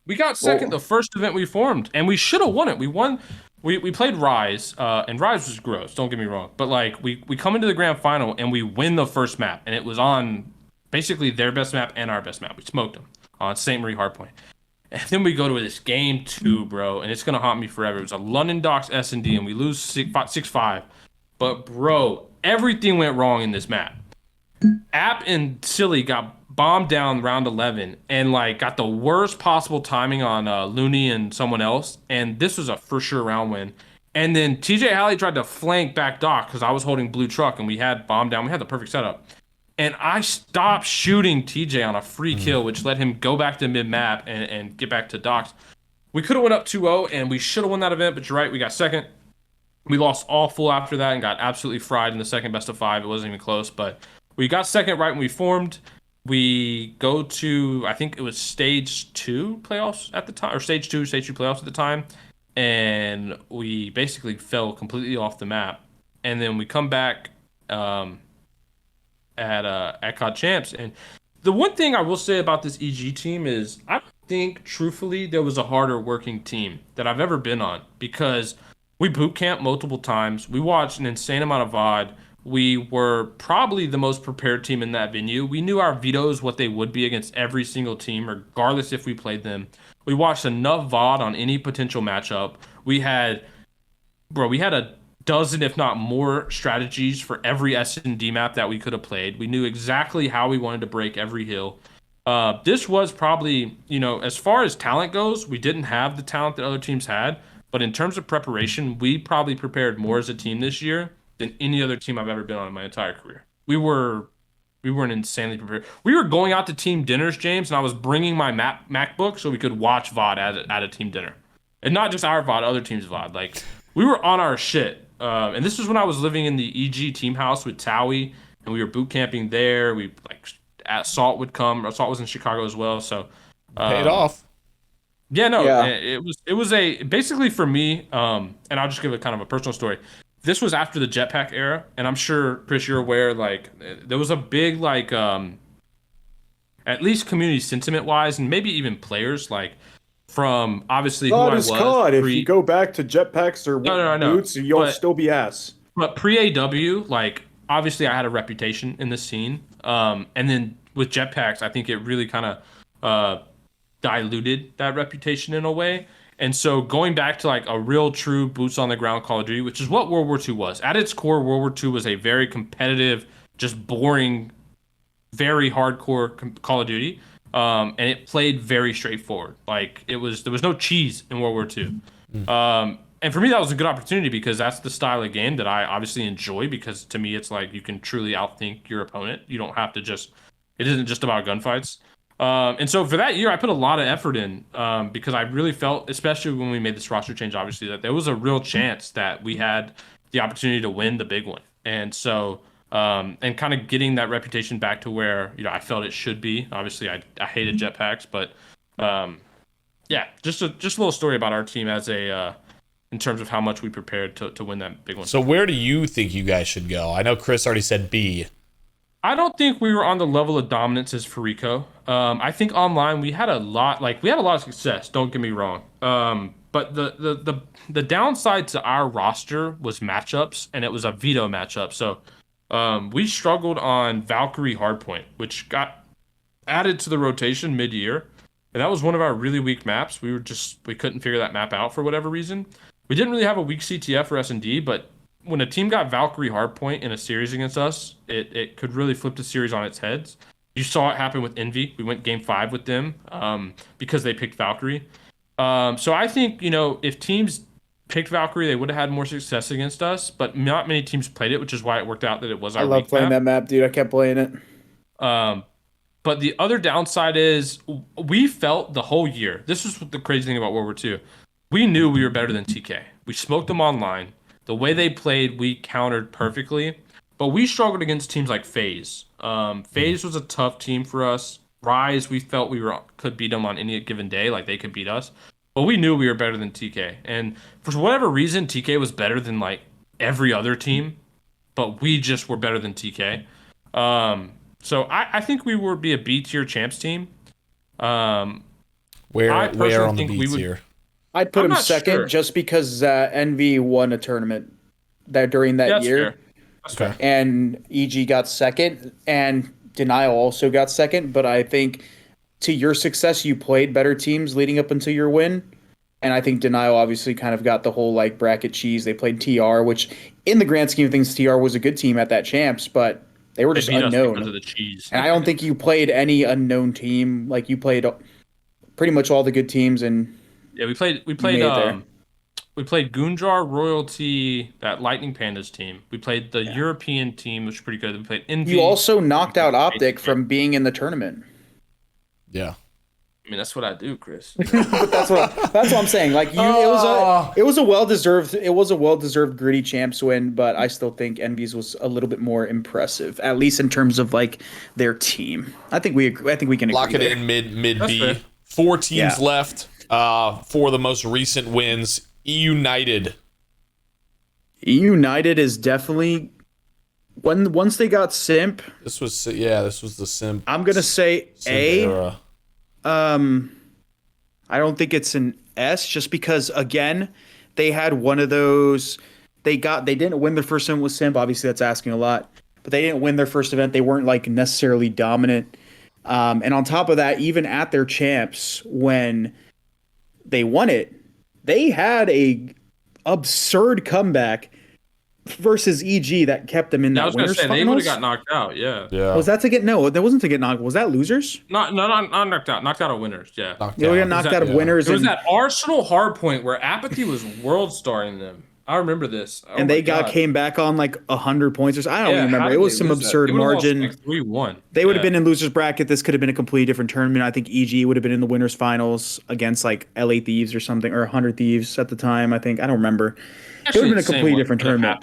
We got second the first event we formed, and we should have won it. We won. We played Rise, and Rise was gross. Don't get me wrong, but we come into the grand final and we win the first map, and it was on basically their best map and our best map. We smoked them on St. Marie Hardpoint, and then we go to this game 2, bro, and it's gonna haunt me forever. It was a London Docks S&D, and we lose 6-5. But bro, everything went wrong in this map. App and Silly got bombed down round 11 and like got the worst possible timing on Looney and someone else, and this was a for sure round win. And then TJ Halley tried to flank back Doc because I was holding blue truck and we had bomb down. We had the perfect setup. And I stopped shooting TJ on a free kill, which let him go back to mid-map and get back to Docs. We could have went up 2-0, and we should have won that event, but you're right, we got second. We lost all full after that and got absolutely fried in the second best of 5. It wasn't even close, but we got second right when we formed. We go to, I think it was stage 2 playoffs at the time, or stage 2 playoffs at the time. And we basically fell completely off the map. And then we come back at COD Champs. And the one thing I will say about this EG team is I think, truthfully, there was a harder working team that I've ever been on, because we boot camped multiple times. We watched an insane amount of VOD. We were probably the most prepared team in that venue. We knew our vetoes, what they would be against every single team, regardless if we played them. We watched enough VOD on any potential matchup. We had a dozen, if not more, strategies for every S&D map that we could have played. We knew exactly how we wanted to break every hill. This was probably, as far as talent goes, we didn't have the talent that other teams had. But in terms of preparation, we probably prepared more as a team this year than any other team I've ever been on in my entire career. We weren't insanely prepared. We were going out to team dinners, James, and I was bringing my MacBook so we could watch VOD at a team dinner. And not just our VOD, other teams' VOD. Like, we were on our shit. And this was when I was living in the EG team house with Towie, and we were boot camping there. Salt would come. Salt was in Chicago as well, so paid off. Yeah, no, it was basically for me, and I'll just give a kind of a personal story. This was after the jetpack era, and I'm sure, Chris, you're aware, like, there was a big, like, at least community sentiment-wise, and maybe even players, like, from, obviously, COD who I was. COD. If you go back to jetpacks or boots, you'll still be ass. But pre-AW, like, obviously I had a reputation in the scene, and then with jetpacks, I think it really kind of diluted that reputation in a way. And so going back to like a real true boots on the ground Call of Duty, which is what World War II was. At its core, World War II was a very competitive, just boring, very hardcore Call of Duty. And it played very straightforward. Like there was no cheese in World War II. And for me, that was a good opportunity because that's the style of game that I obviously enjoy, because to me, it's like you can truly outthink your opponent. You don't have to it isn't just about gunfights. And so for that year, I put a lot of effort in because I really felt, especially when we made this roster change, obviously, that there was a real chance that we had the opportunity to win the big one. And so, and kind of getting that reputation back to where, I felt it should be. Obviously, I hated jetpacks, but yeah, just a little story about our team as in terms of how much we prepared to win that big one. So where do you think you guys should go? I know Chris already said B. I don't think we were on the level of dominance as Fariko. I think online we had a lot of success. Don't get me wrong. But the downside to our roster was matchups, and it was a veto matchup. So we struggled on Valkyrie Hardpoint, which got added to the rotation mid-year, and that was one of our really weak maps. We couldn't figure that map out for whatever reason. We didn't really have a weak CTF or S&D, but when a team got Valkyrie Hardpoint in a series against us, it could really flip the series on its heads. You saw it happen with Envy. We went game 5 with them because they picked Valkyrie. So I think, if teams picked Valkyrie, they would have had more success against us, but not many teams played it, which is why it worked out that it was our weak map. I love playing that map, dude. I kept playing it. But the other downside is we felt the whole year, this is the crazy thing about World War II, we knew we were better than TK. We smoked them online. The way they played, we countered perfectly. But we struggled against teams like FaZe. FaZe was a tough team for us. Rise, we felt could beat them on any given day, like they could beat us. But we knew we were better than TK. And for whatever reason, TK was better than like every other team. But we just were better than TK. So I think we would be a B tier champs team. Where on the B tier? I'd put him second just because Envy won a tournament during that year. Fair. That's fair. And EG got second, and Denial also got second. But I think to your success, you played better teams leading up until your win. And I think Denial obviously kind of got the whole like bracket cheese. They played TR, which in the grand scheme of things, TR was a good team at that champs, but they were just beat us unknown. because of the cheese. And I don't think you played any unknown team. Like you played pretty much all the good teams, and yeah, we played Goonjar, Royalty, that Lightning Pandas team. We played the European team, which was pretty good. We played Envy. You also knocked out OpTic from being in the tournament. Yeah. I mean, that's what I do, Chris. But that's what I'm saying. Like it was a well deserved gritty champs win, but I still think Envy's was a little bit more impressive, at least in terms of like their team. I think we can lock agree it there. in mid B. Fair. 4 teams left. For the most recent wins, eUnited. eUnited is definitely once they got Simp. This was the Simp. I'm gonna say Simp A. era. I don't think it's an S, just because again, they had one of those. They didn't win their first event with Simp. Obviously, that's asking a lot, but they didn't win their first event. They weren't like necessarily dominant. And on top of that, even at their champs, when they won it, they had a absurd comeback versus EG that kept them in that winners finals. They would have got knocked out. Yeah. Was that to get that wasn't to get knocked. Was that losers? Not knocked out. Knocked out of winners. Yeah. We got knocked out of winners. It was that Arsenal hardpoint where aBeZy was world starring them. I remember this. And they came back on like 100 points or so. I don't even remember. It was some absurd margin. Like 3-1. They would have been in losers bracket. This could have been a completely different tournament. I think EG would have been in the winners finals against like LA Thieves or something, or 100 Thieves at the time. I think. I don't remember. It would have been a completely different tournament.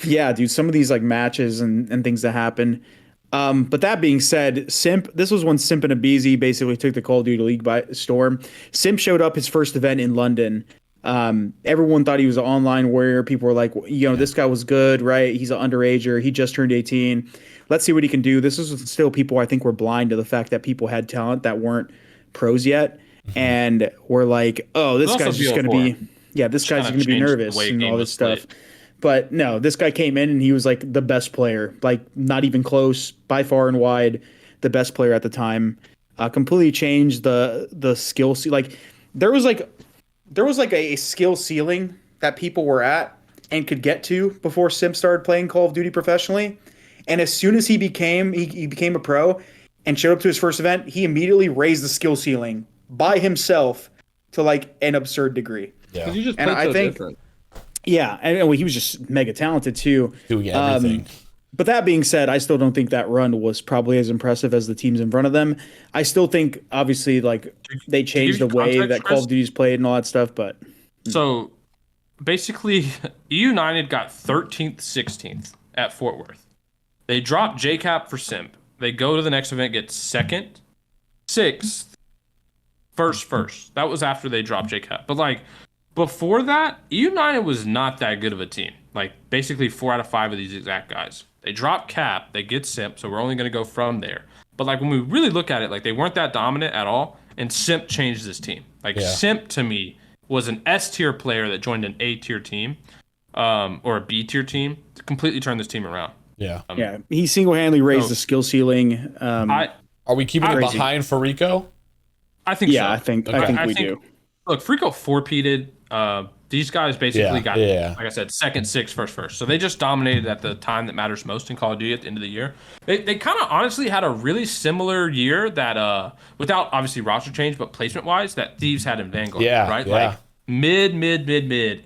Yeah, dude. Some of these like matches and things that happen. But that being said, Simp, this was when Simp and aBeZy basically took the Call of Duty League by storm. Simp showed up his first event in London. Everyone thought he was an online warrior. People were like, this guy was good, right? He's an underager. He just turned 18. Let's see what he can do. This is still people I think were blind to the fact that people had talent that weren't pros yet. And were like, oh, this guy's just going to be, this guy's going to be nervous and all this stuff. But no, this guy came in and he was like the best player, like not even close, by far and wide, the best player at the time. Completely changed the skill. Like there was like a skill ceiling that people were at and could get to before Simp started playing Call of Duty professionally. And as soon as he became a pro and showed up to his first event, he immediately raised the skill ceiling by himself to like an absurd degree. Yeah. You just played different. Yeah, and he was just mega talented too. Doing everything. But that being said, I still don't think that run was probably as impressive as the teams in front of them. I still think, obviously, like they changed the way that Call of Duty's played and all that stuff. But so basically, eUnited got 13th, 16th at Fort Worth. They dropped JCap for Simp. They go to the next event, get 2nd, 6th, first. That was after they dropped JCap. But like before that, eUnited was not that good of a team. Like basically 4 out of 5 of these exact guys. They drop cap, they get Simp, so we're only going to go from there. But like when we really look at it, like they weren't that dominant at all, and Simp changed this team. Like Simp to me was an S tier player that joined an A tier team, or a B tier team to completely turn this team around. Yeah, he single-handedly raised the skill ceiling. Are we keeping it behind Fariko? I think so. I think we do. Look, Fariko 4-peated. These guys basically got, like I said, 2nd, 6th, first. So they just dominated at the time that matters most in Call of Duty at the end of the year. They kind of honestly had a really similar year that, without obviously roster change, but placement-wise, that Thieves had in Vanguard, right? Yeah. Like mid,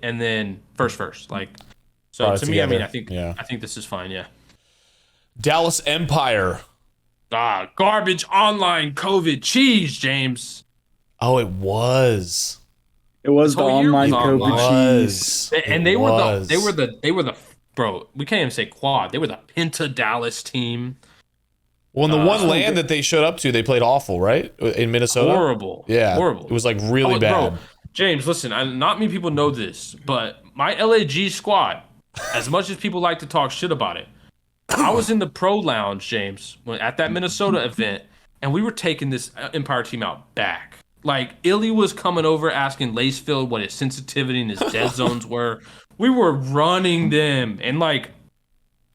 and then first. Like, so to me, I mean, I think this is fine, yeah. Dallas Empire. Garbage online COVID cheese, James. Oh, it was. It was the online COVID cheese. And they were the bro, we can't even say quad. They were the Penta Dallas team. Well, in the one LAN that they showed up to, they played awful, right? In Minnesota? Horrible. Yeah. Horrible. It was like really bad. Bro, James, listen, not many people know this, but my LAG squad, as much as people like to talk shit about it, I was in the pro lounge, James, at that Minnesota event, and we were taking this Empire team out back. Like, Illy was coming over asking Lacefield what his sensitivity and his dead zones were. We were running them. And, like,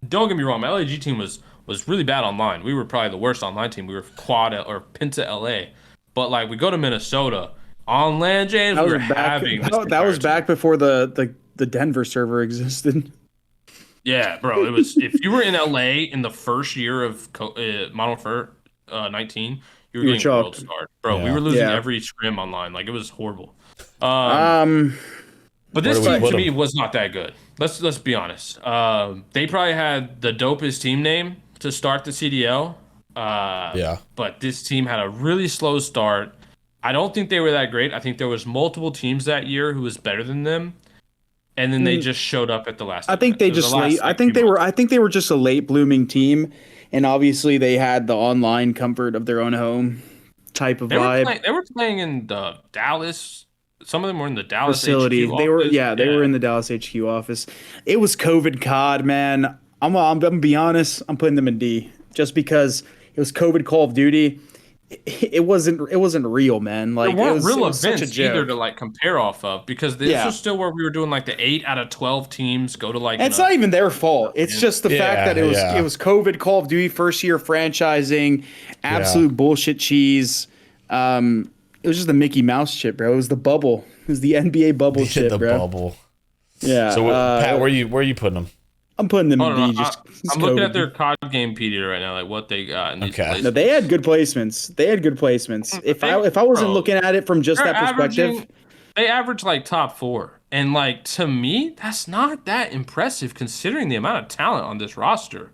don't get me wrong, my LAG team was really bad online. We were probably the worst online team. We were quad or Penta LA. But, like, we go to Minnesota, On LAN, James, we were having that was back before the Denver server existed. Yeah, bro. It was if you were in LA in the first year of Modern Warfare 19, you were getting world scarred, bro. Yeah. We were losing every scrim online. Like it was horrible. But this Where do we team put to me them? was not that good. Let's be honest. They probably had the dopest team name to start the CDL. Yeah. But this team had a really slow start. I don't think they were that great. I think there was multiple teams that year who was better than them, and then they just showed up at the last. I think they just late. I think they were just a late blooming team, and obviously they had the online comfort of their own home type of vibe. They were playing in the Dallas. Some of them were in the Dallas facility. HQ they were office. they were in the Dallas HQ office. It was COVID COD, man. I'm gonna be honest. I'm putting them in D just because it was COVID Call of Duty. It wasn't real, man. Like there weren't it was, real it was events such a joke. either to like compare off of because this was still where we were doing like the 8 out of 12 teams go to like. And it's not even their fault. It's just the fact that it was COVID Call of Duty first year franchising, absolute bullshit cheese. It was just the Mickey Mouse shit, bro. It was the bubble. It was the NBA bubble shit, the bro. bubble. Yeah. So Pat, where are you putting them? I'm putting them in D. I'm looking at their COD Gamepedia right now, like what they got in these placements. No, they had good placements. If I wasn't looking at it from just that perspective, they average like top 4, and like to me, that's not that impressive considering the amount of talent on this roster.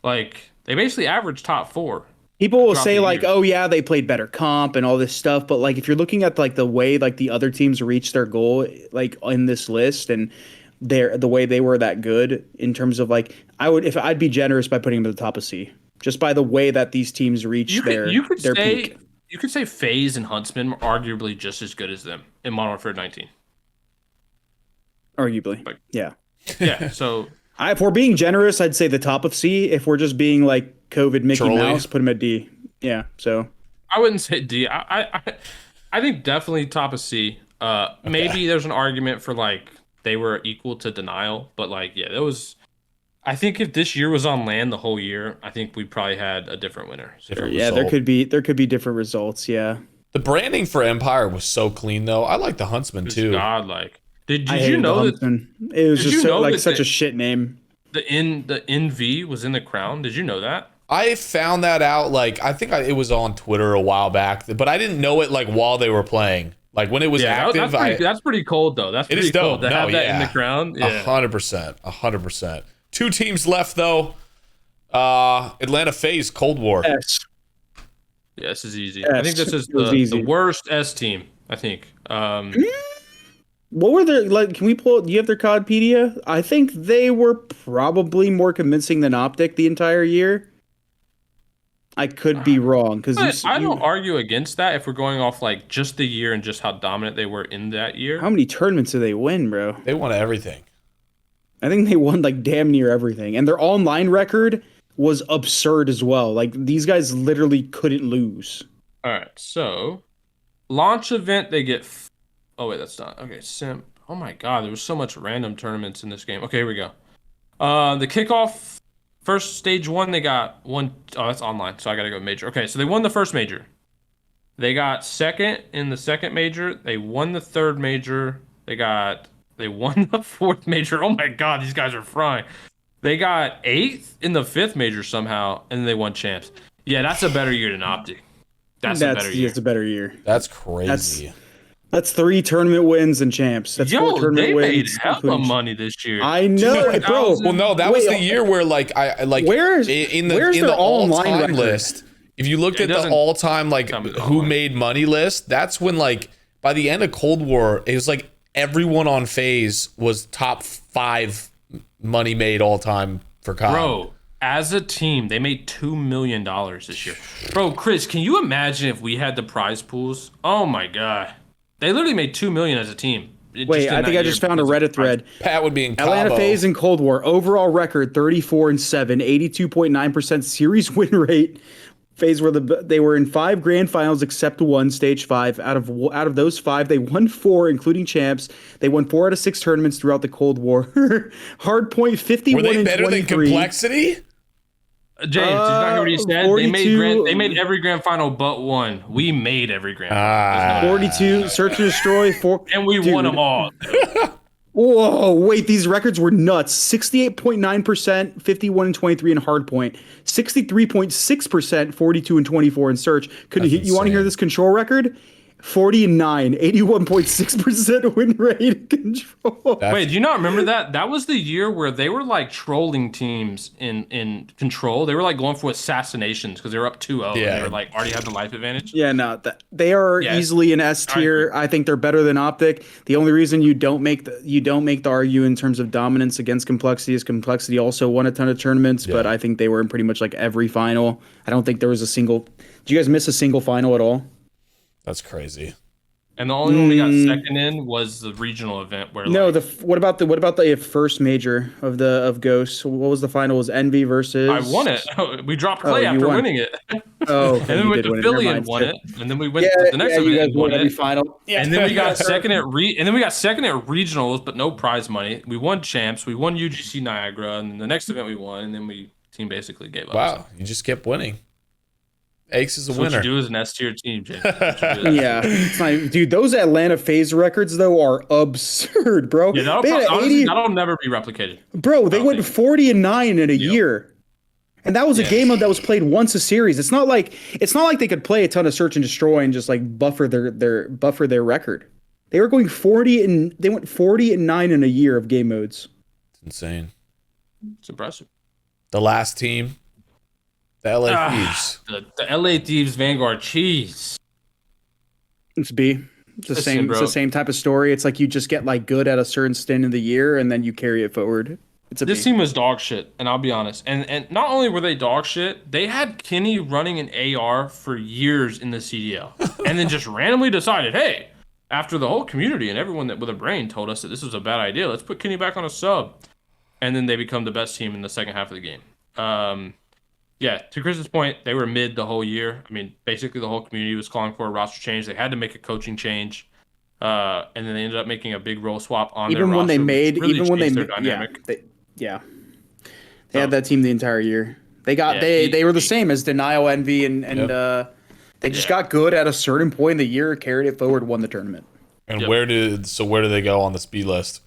Like they basically average top 4. People will say like, "Oh yeah, they played better comp and all this stuff," but like if you're looking at like the way like the other teams reached their goal, like in this list and the way they were that good in terms of like I'd be generous by putting them at the top of C just by the way that these teams reached their peak. You could say FaZe and Huntsman are arguably just as good as them in Modern Warfare 19. Arguably, yeah. So if we're being generous, I'd say the top of C. If we're just being like COVID Mickey Mouse, put them at D. Yeah. So I wouldn't say D. I think definitely top of C. Maybe there's an argument for like they were equal to Denial, but like there was. I think if this year was on LAN the whole year, I think we probably had a different winner. There could be different results. Yeah. The branding for Empire was so clean though. I like the Huntsman too. Godlike. Did you know that it was just such a shit name? The NV was in the crown. Did you know that? I found that out I think it was on Twitter a while back, but I didn't know it like while they were playing. Like when it was active. That's pretty cold though. That's pretty cold to have that in the crown. 100%. 2 teams left though. Atlanta FaZe Cold War. S. Yeah, this is easy. I think this is the worst S team. I think. What were their Can we pull? Do you have their CODpedia? I think they were probably more convincing than OpTic the entire year. I could be wrong because I don't argue against that if we're going off like just the year and just how dominant they were in that year. How many tournaments did they win, bro? They won everything. I think they won like damn near everything, and their online record was absurd as well. Like these guys literally couldn't lose. All right, so launch event they get. Oh wait, that's not okay. Simp. Oh my god, there was so much random tournaments in this game. Okay, here we go. The kickoff first stage 1, they got one. Oh, that's online, so I gotta go major. Okay, so they won the first major. They got second in the second major. They won the third major. They won the fourth major. Oh my god, these guys are frying. They got 8th in the 5th major somehow, and they won champs. Yeah, that's a better year than OpTic. That's a better year. It's a better year. That's crazy. That's 3 tournament wins and champs. That's 4 tournament wins. They made hella money this year. I know, bro. Well, no, that was the year where where's the all-time list. If you looked at the all-time who made money list, that's when by the end of Cold War, it was like everyone on FaZe was top 5 money made all-time for COD. Bro, as a team, they made $2 million this year. Bro, Chris, can you imagine if we had the prize pools? Oh my god. They literally made $2 million as a team. Wait, I think I just found a Reddit thread. Pat would be in Atlanta FaZe in Cold War. Overall record 34-7, 82.9% series win rate. FaZe they were in 5 grand finals except 1, stage 5. Out of those 5, they won 4, including champs. They won 4 out of 6 tournaments throughout the Cold War. Hardpoint 51 Were they and better 23. than Complexity? James, did you not hear what he said? 42 They made every grand final but one. We made every grand final. 42 search and destroy 4, And we won them all. Whoa, wait, these records were nuts. 68.9%, 51 and 23 in hardpoint. 63.6%, 42 and 24 in search. You want to hear this control record? 40 and 9, 81.6% win rate in control. Wait, do you not remember that? That was the year where they were like trolling teams in control. They were like going for assassinations because they were up 2-0 and they were like already had the life advantage. Yeah, no, they are easily an S tier. I think they're better than OpTic. The only reason you don't make the argue in terms of dominance against Complexity is Complexity also won a ton of tournaments, but I think they were in pretty much like every final. I don't think there was a single. Did you guys miss a single final at all? That's crazy. And the only one we got second in was the regional event where what about the first major of Ghost? What was the final? It was Envy versus I won it. We dropped Clay after winning it. Oh, okay. And then we went to Philly and won it. And then we went to the next event and won it. Final. Yeah. And then we got second at regionals, but no prize money. We won champs. We won UGC Niagara, and then the next event we won, and then team basically gave up. Wow, you just kept winning. Ace is a winner. What you do is an S tier team, Jay. Yeah, it's not, dude. Those Atlanta FaZe records though are absurd, bro. Yeah, that'll never be replicated. Bro, they went 40 and 9 in a year, and that was a game that was played once a series. It's not like they could play a ton of search and destroy and just like buffer their record. They were going 40 and 9 in a year of game modes. It's insane. It's impressive. The last team. The LA Thieves. The LA Thieves Vanguard cheese. It's B. It's the same type of story. It's like you just get like good at a certain stint in the year and then you carry it forward. This team was dog shit, and I'll be honest. And not only were they dog shit, they had Kenny running an AR for years in the CDL. And then just randomly decided, hey, after the whole community and everyone that with a brain told us that this was a bad idea, let's put Kenny back on a sub. And then they become the best team in the second half of the game. Yeah, to Chris's point, they were mid the whole year. I mean, basically the whole community was calling for a roster change. They had to make a coaching change, and then they ended up making a big role swap on their roster. They had that team the entire year. They were the same as Denial, Envy, and they just got good at a certain point in the year, carried it forward, won the tournament. And where do they go on the speed list?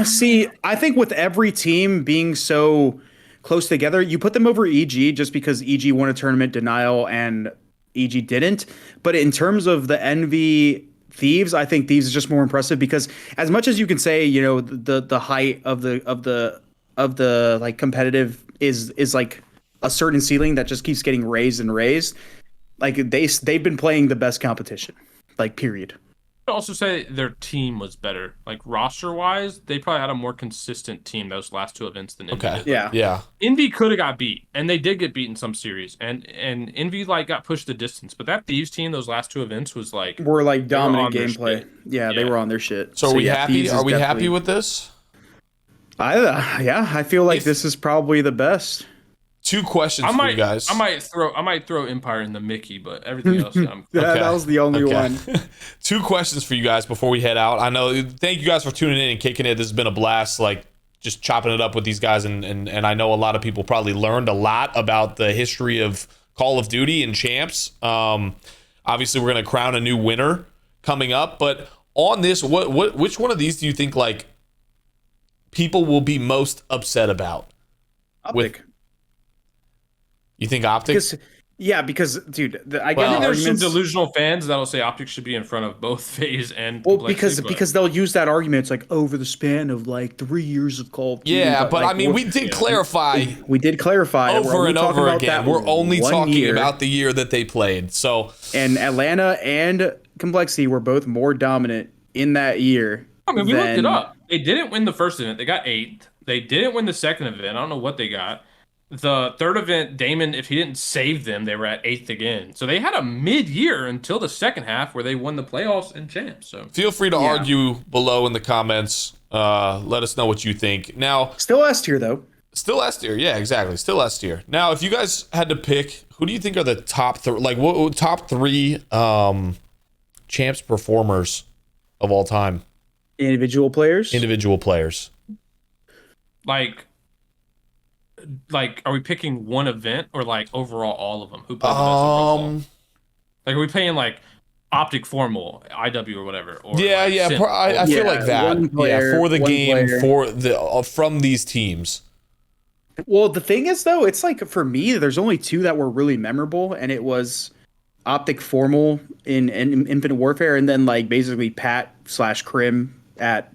See, I think with every team being so close together, you put them over EG just because EG won a tournament, Denial and EG didn't. But in terms of the Envy Thieves, I think Thieves is just more impressive because as much as you can say, you know, the height of the like competitive is like a certain ceiling that just keeps getting raised and raised. Like they've been playing the best competition, like period. I would also say their team was better. Like roster wise, they probably had a more consistent team those last two events than Envy did. Yeah. Envy could have got beat, and they did get beat in some series, and Envy like got pushed the distance. But that Thieves team, those last two events was like dominant gameplay. Yeah, they were on their shit. So are we happy? Are we happy with this? I feel like this is probably the best. Two questions for you guys. I might throw Empire in the Mickey, but everything else. That was the only one. Two questions for you guys before we head out. I know. Thank you guys for tuning in and kicking it. This has been a blast. Like just chopping it up with these guys, and I know a lot of people probably learned a lot about the history of Call of Duty and Champs. Obviously, we're gonna crown a new winner coming up. But on this, which one of these do you think like people will be most upset about? OpTic. You think OpTic? Because dude, I think there's some delusional fans that'll say OpTic should be in front of both FaZe and because they'll use that argument. It's like over the span of like 3 years of Call of Duty. Yeah, but like, I mean, we did clarify. We did clarify over and over again. We're only talking about the year that they played. So and Atlanta and Complexity were both more dominant in that year. I mean, we looked it up. They didn't win the first event. They got 8th. They didn't win the second event. I don't know what they got. The third event, Damon, if he didn't save them, they were at 8th again. So they had a mid-year until the second half where they won the playoffs and champs. So feel free to argue below in the comments. Let us know what you think. Now, still S tier though. Still S tier, yeah, exactly. Still S tier. Now, if you guys had to pick, who do you think are the top top three champs performers of all time? Individual players. Individual players. Like like, are we picking one event or like overall all of them? Who played the best overall? Like, are we playing like OpTic Formal, IW or whatever? Or Yeah, like yeah. Simp, I feel like that. one player, yeah, for the one game, player. for the from these teams. Well, the thing is, though, it's like for me, there's only two that were really memorable, and it was OpTic Formal in Infinite Warfare, and then like basically Pat / Crim at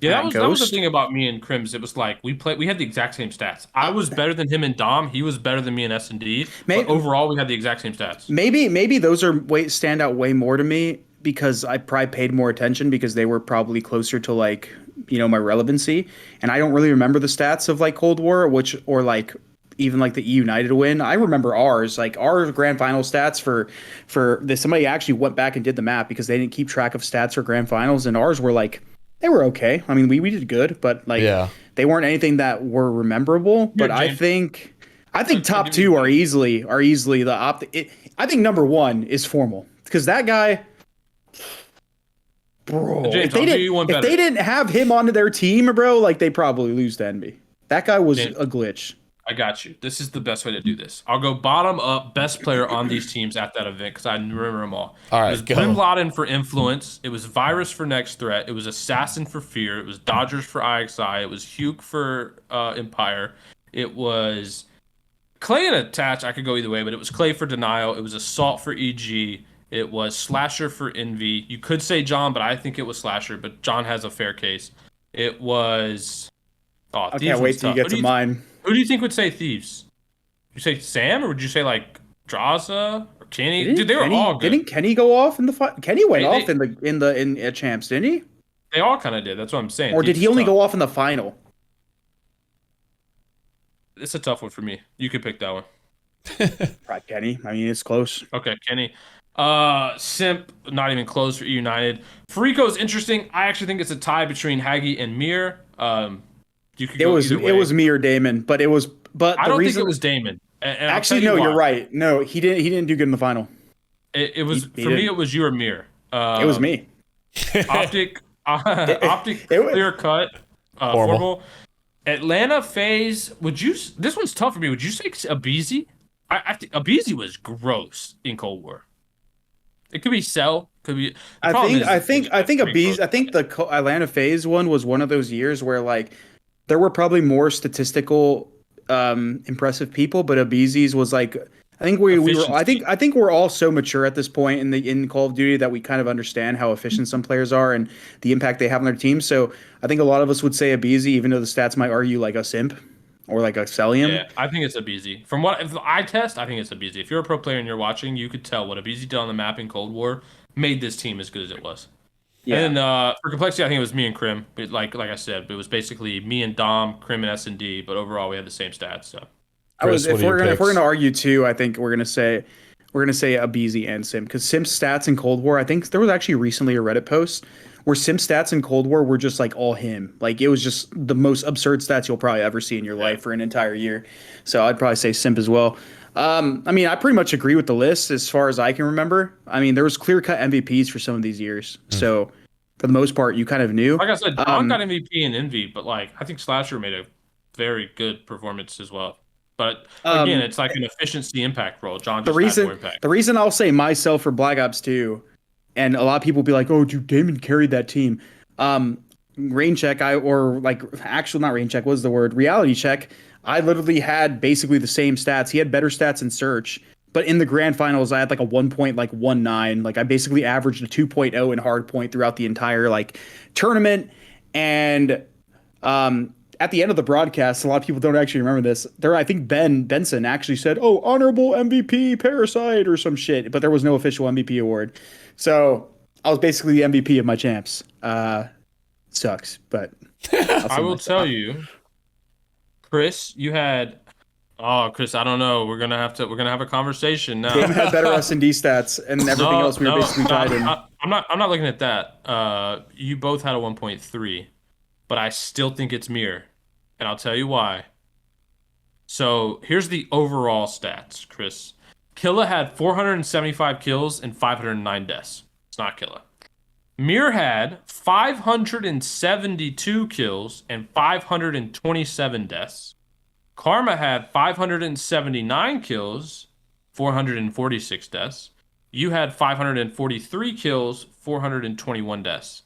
Yeah, that was the Ghost. thing about me and Crims. It was like we had the exact same stats. I was better than him in Dom. He was better than me in S&D. But overall, we had the exact same stats. Maybe those are stand out way more to me because I probably paid more attention because they were probably closer to like my relevancy, and I don't really remember the stats of like Cold War, or like even like the eUnited win. I remember ours, like our grand final stats for this. Somebody actually went back and did the map because they didn't keep track of stats for grand finals, and ours were like they were okay. I mean, we did good, but like they weren't anything that were memorable. But I think top two are easily the I think number one is Formal because that guy, bro. James, if they didn't have him onto their team, bro, like they probably lose to Envy. That guy was a glitch. I got you. This is the best way to do this. I'll go bottom up, best player on these teams at that event because I remember them all. All right, it was Bin Laden for Influence. It was Virus for Next Threat. It was Assassin for Fear. It was Dodgers for IXI. It was Huke for Empire. It was Clay and Attach. I could go either way, but it was Clay for Denial. It was Assault for EG. It was Slasher for Envy. You could say John, but I think it was Slasher, but John has a fair case. It was... Oh, I can't wait till you get to mine. Who do you think would say Thieves? Would you say Sam, or would you say like Draza or Kenny? Dude, they were all good. Didn't Kenny go off in the fight? Kenny went off in Champs, didn't he? They all kind of did. That's what I'm saying. Or did he only go off in the final? It's a tough one for me. You could pick that one. Probably Kenny. I mean, it's close. Okay, Kenny. Simp, not even close for eUnited. Fariko is interesting. I actually think it's a tie between Haggy and Mir. It was me or Damon, but I don't think it was Damon. And actually, no, you're right. No, he didn't do good in the final. It was for me. It was you or Mir. It was me. OpTic, clear cut, formal. Atlanta FaZe. This one's tough for me. Would you say aBeZy? I think aBeZy was gross in Cold War. It could be Cell. Could be. I think aBeZy. I think the Atlanta FaZe one was one of those years where like. There were probably more statistical, impressive people, but aBeZy's was like I think we were. I think we're all so mature at this point in Call of Duty that we kind of understand how efficient some players are and the impact they have on their team. So I think a lot of us would say aBeZy, even though the stats might argue like a Simp or like a Cellium. Yeah, I think it's aBeZy. From what if I test, I think it's aBeZy. If you're a pro player and you're watching, you could tell what aBeZy did on the map in Cold War made this team as good as it was. Yeah. And for complexity, I think it was me and Crim. But like I said, it was basically me and Dom, Crim and S&D. But overall, we had the same stats. So, if we're gonna argue too, I think we're gonna say aBeZy and Simp because Simp's stats in Cold War. I think there was actually recently a Reddit post where Simp stats in Cold War were just like all him. Like it was just the most absurd stats you'll probably ever see in your life for an entire year. So I'd probably say Simp as well. I mean, I pretty much agree with the list as far as I can remember. I mean, there was clear-cut MVPs for some of these years. So, for the most part, you kind of knew. Like I said, Don got MVP in Envy, but like I think Slasher made a very good performance as well. But again, it's like an efficiency impact role. John just had more impact. The reason I'll say myself for Black Ops 2, and a lot of people will be like, "Oh, dude, Damon carried that team." Rain check, not rain check. What was the word? Reality check. I literally had basically the same stats. He had better stats in search, but in the grand finals, I had like a 1.19. Like I basically averaged a 2.0 in hard point throughout the entire like tournament. And at the end of the broadcast, a lot of people don't actually remember this. I think Ben Benson actually said, "Oh, honorable MVP Parasite" or some shit, but there was no official MVP award. So I was basically the MVP of my champs. Sucks, but I will tell you. Chris, you had. Oh, Chris, I don't know. We're gonna have a conversation now. Damon had better S&D stats, and everything else we were basically tied in. I'm not looking at that. You both had a 1.3, but I still think it's Mir, and I'll tell you why. So here's the overall stats, Chris. Killa had 475 kills and 509 deaths. It's not Killa. Mir had 572 kills and 527 deaths. Karma had 579 kills, 446 deaths. You had 543 kills, 421 deaths.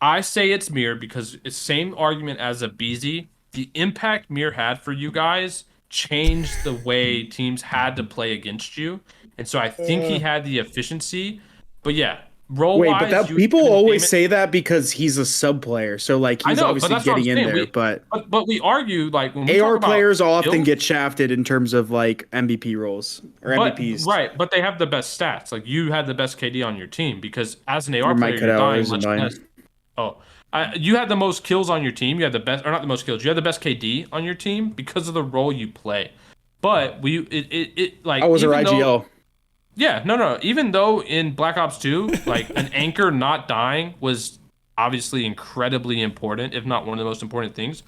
I say it's Mir because it's same argument as aBeZy. The impact Mir had for you guys changed the way teams had to play against you. And so I think he had the efficiency. But yeah, role-wise... Wait, but people always say that because he's a sub player. So, like, he's obviously getting in there. But we argue, like, when we AR talk about players often skills, get shafted in terms of, like, MVP roles or MVPs. Right, but they have the best stats. Like, you had the best KD on your team because as an AR player, you're dying much less. You had the most kills on your team. You had the best, or not the most kills. You had the best KD on your team because of the role you play. But I was a IGL. Yeah, no. Even though in Black Ops 2, like an anchor not dying was obviously incredibly important, if not one of the most important things.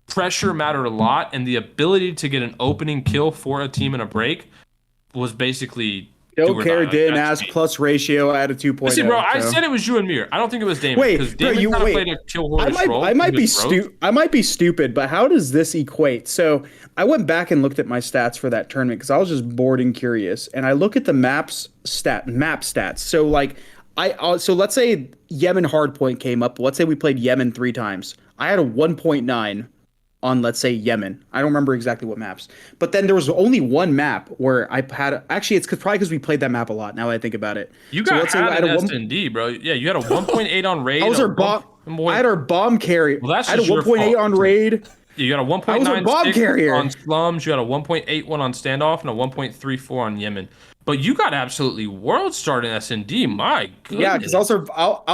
Pressure mattered a lot, and the ability to get an opening kill for a team in a break was basically. Don't care, didn't ask plus ratio at a 2.0. Listen, bro, I said it was you and Mir. I don't think it was Damon. Wait, because Damon kind of played a kill horse role. I might be stupid, but how does this equate? So I went back and looked at my stats for that tournament because I was just bored and curious. And I look at the map stats. So like so let's say Yemen Hardpoint came up. Let's say we played Yemen 3 times. I had a 1.9 on, let's say, Yemen. I don't remember exactly what maps. But then there was only one map where I had... Actually, it's probably because we played that map a lot, now that I think about it. You got an S&D, bro. Yeah, you had a 1.8 on raid. I had our bomb carrier. Well, that's I had a 1.8 on raid. You got a 1.9 bomb carrier on slums. You had a 1.81 on standoff and a 1.34 on Yemen. But you got absolutely world starting S&D. My goodness. Yeah, because I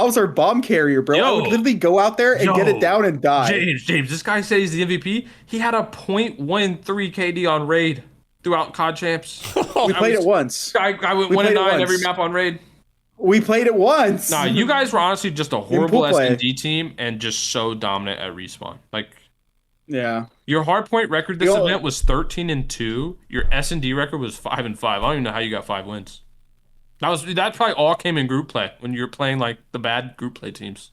was our bomb carrier, bro. I would literally go out there and get it down and die. James, this guy said he's the MVP. He had a 0.13 KD on raid throughout COD Champs. We played it once. I went 1-9 every map on raid. We played it once. Nah, you guys were honestly just a horrible S&D team and just so dominant at respawn. Like, yeah. Your hardpoint record this event was 13-2. Your S&D record was 5-5. I don't even know how you got 5 wins. That probably all came in group play when you were playing like the bad group play teams.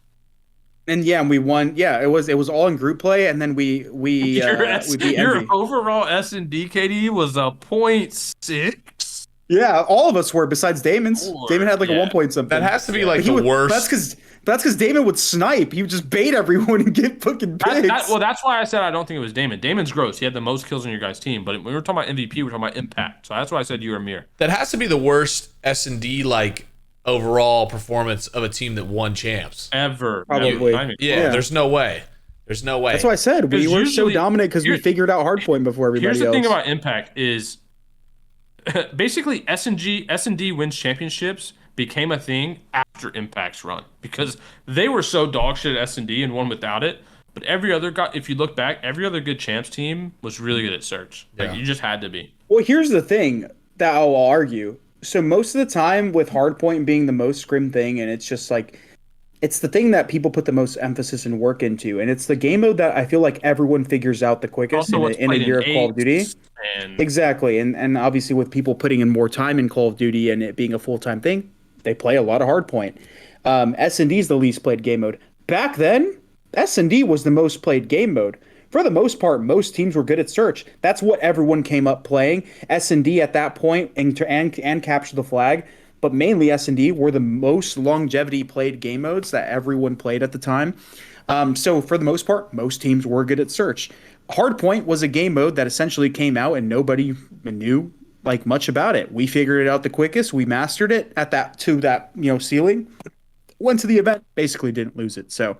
And yeah, and we won. Yeah, it was all in group play, and then we beat your overall S&D KD was a 0.6. Yeah, all of us were besides Damon's. Damon had like a 1 point something. That has to be like the worst. That's because Damon would snipe. He would just bait everyone and get fucking pigs. That's why I said I don't think it was Damon. Damon's gross. He had the most kills on your guys' team. But when we were talking about MVP, we were talking about impact. So that's why I said you were Mir. That has to be the worst S&D like overall performance of a team that won champs ever. Probably. Yeah, there's no way. There's no way. That's why I said we were so dominant because we figured out hardpoint before everybody else. Here's the thing about impact is basically S&D wins championships became a thing after Impact's run because they were so dog shit at S&D and won without it. But if you look back, every other good champs team was really good at search. Like you just had to be. Well, here's the thing that I'll argue. So most of the time with hardpoint being the most scrim thing, and it's just like it's the thing that people put the most emphasis and work into, and it's the game mode that I feel like everyone figures out the quickest in a year of Call of Duty. Exactly, and obviously with people putting in more time in Call of Duty and it being a full-time thing, they play a lot of hardpoint. S&D is the least played game mode. Back then, S&D was the most played game mode. For the most part, most teams were good at search. That's what everyone came up playing. S&D at that point and capture the flag, but mainly S&D were the most longevity played game modes that everyone played at the time. So for the most part, most teams were good at search. Hardpoint was a game mode that essentially came out and nobody knew like much about it. We figured it out the quickest. We mastered it at that ceiling. Went to the event, basically didn't lose it. So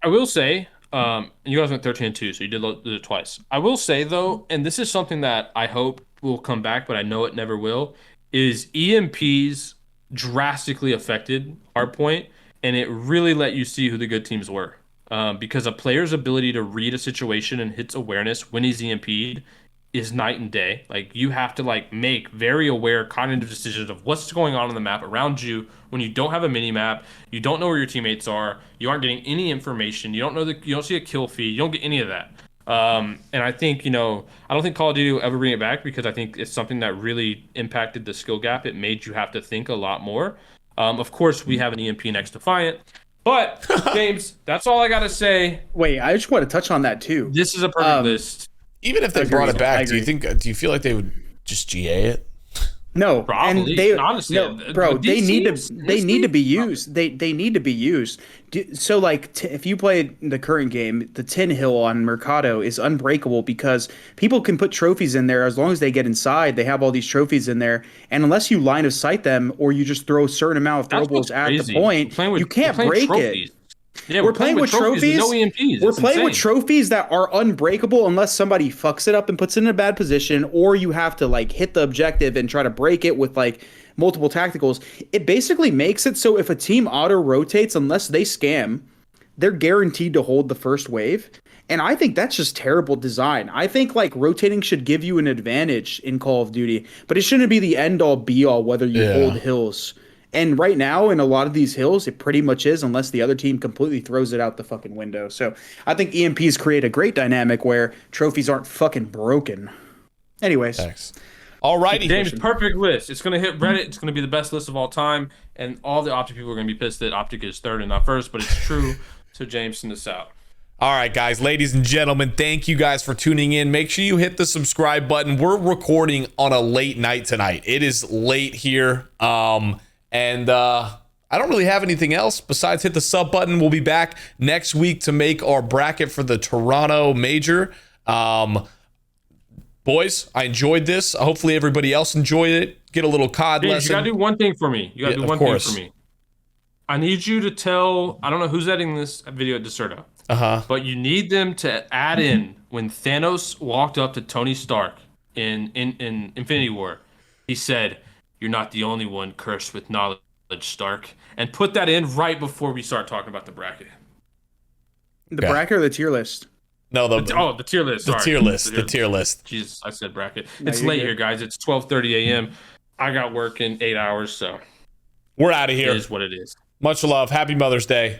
I will say, you guys went 13-2, so you did it twice. I will say though, and this is something that I hope will come back, but I know it never will, is EMPs drastically affected hardpoint, and it really let you see who the good teams were. Because a player's ability to read a situation and hits awareness when he's EMP'd is night and day. Like you have to make very aware cognitive decisions of what's going on the map around you when you don't have a mini map, you don't know where your teammates are, you aren't getting any information, you don't see a kill feed, you don't get any of that. And I think, I don't think Call of Duty will ever bring it back because I think it's something that really impacted the skill gap. It made you have to think a lot more. Of course, we have an EMP next Defiant. But, James, that's all I got to say. Wait, I just want to touch on that too. This is a perfect list. Even if they brought it back, do you feel like they would just GA it? No, Probably. and they Honestly, bro, they need to be probably. used. They need to be used. So like, if you play the current game, the Tin Hill on Mercado is unbreakable because people can put trophies in there as long as they get inside. They have all these trophies in there, and unless you line of sight them or you just throw a certain amount of That's throwables what's at crazy. the point, you can't break trophies. it. Yeah, We're playing with trophies. No EMPs. We're It's playing with insane. trophies that are unbreakable unless somebody fucks it up and puts it in a bad position, or you have to like hit the objective and try to break it with like multiple tacticals. It basically makes it so if a team auto rotates, unless they scam, they're guaranteed to hold the first wave. And I think that's just terrible design. I think like rotating should give you an advantage in Call of Duty, but it shouldn't be the end all be all whether you hold hills. And right now, in a lot of these hills, it pretty much is, unless the other team completely throws it out the fucking window. So I think EMPs create a great dynamic where trophies aren't fucking broken. Anyways. Thanks. Alrighty. James, perfect list. It's going to hit Reddit. It's going to be the best list of all time. And all the OpTic people are going to be pissed that OpTic is third and not first, but it's true. So James, send this out. All right, guys, ladies and gentlemen, thank you guys for tuning in. Make sure you hit the subscribe button. We're recording on a late night tonight. It is late here. And I don't really have anything else besides hit the sub button. We'll be back next week to make our bracket for the Toronto Major. Boys, I enjoyed this. Hopefully everybody else enjoyed it. Get a little COD James, lesson. you got to do one thing for me. You got to do one thing for me. I need you to tell, I don't know who's editing this video at Deserto, but you need them to add in when Thanos walked up to Tony Stark in Infinity War. He said, "You're not the only one cursed with knowledge, Stark." And put that in right before we start talking about the bracket. The bracket or the tier list? No, the tier list. The Sorry. tier list. The tier list. Jesus, I said bracket. It's late here, guys. It's 12:30 a.m. I got work in 8 hours, so we're out of here. It is what it is. Much love. Happy Mother's Day.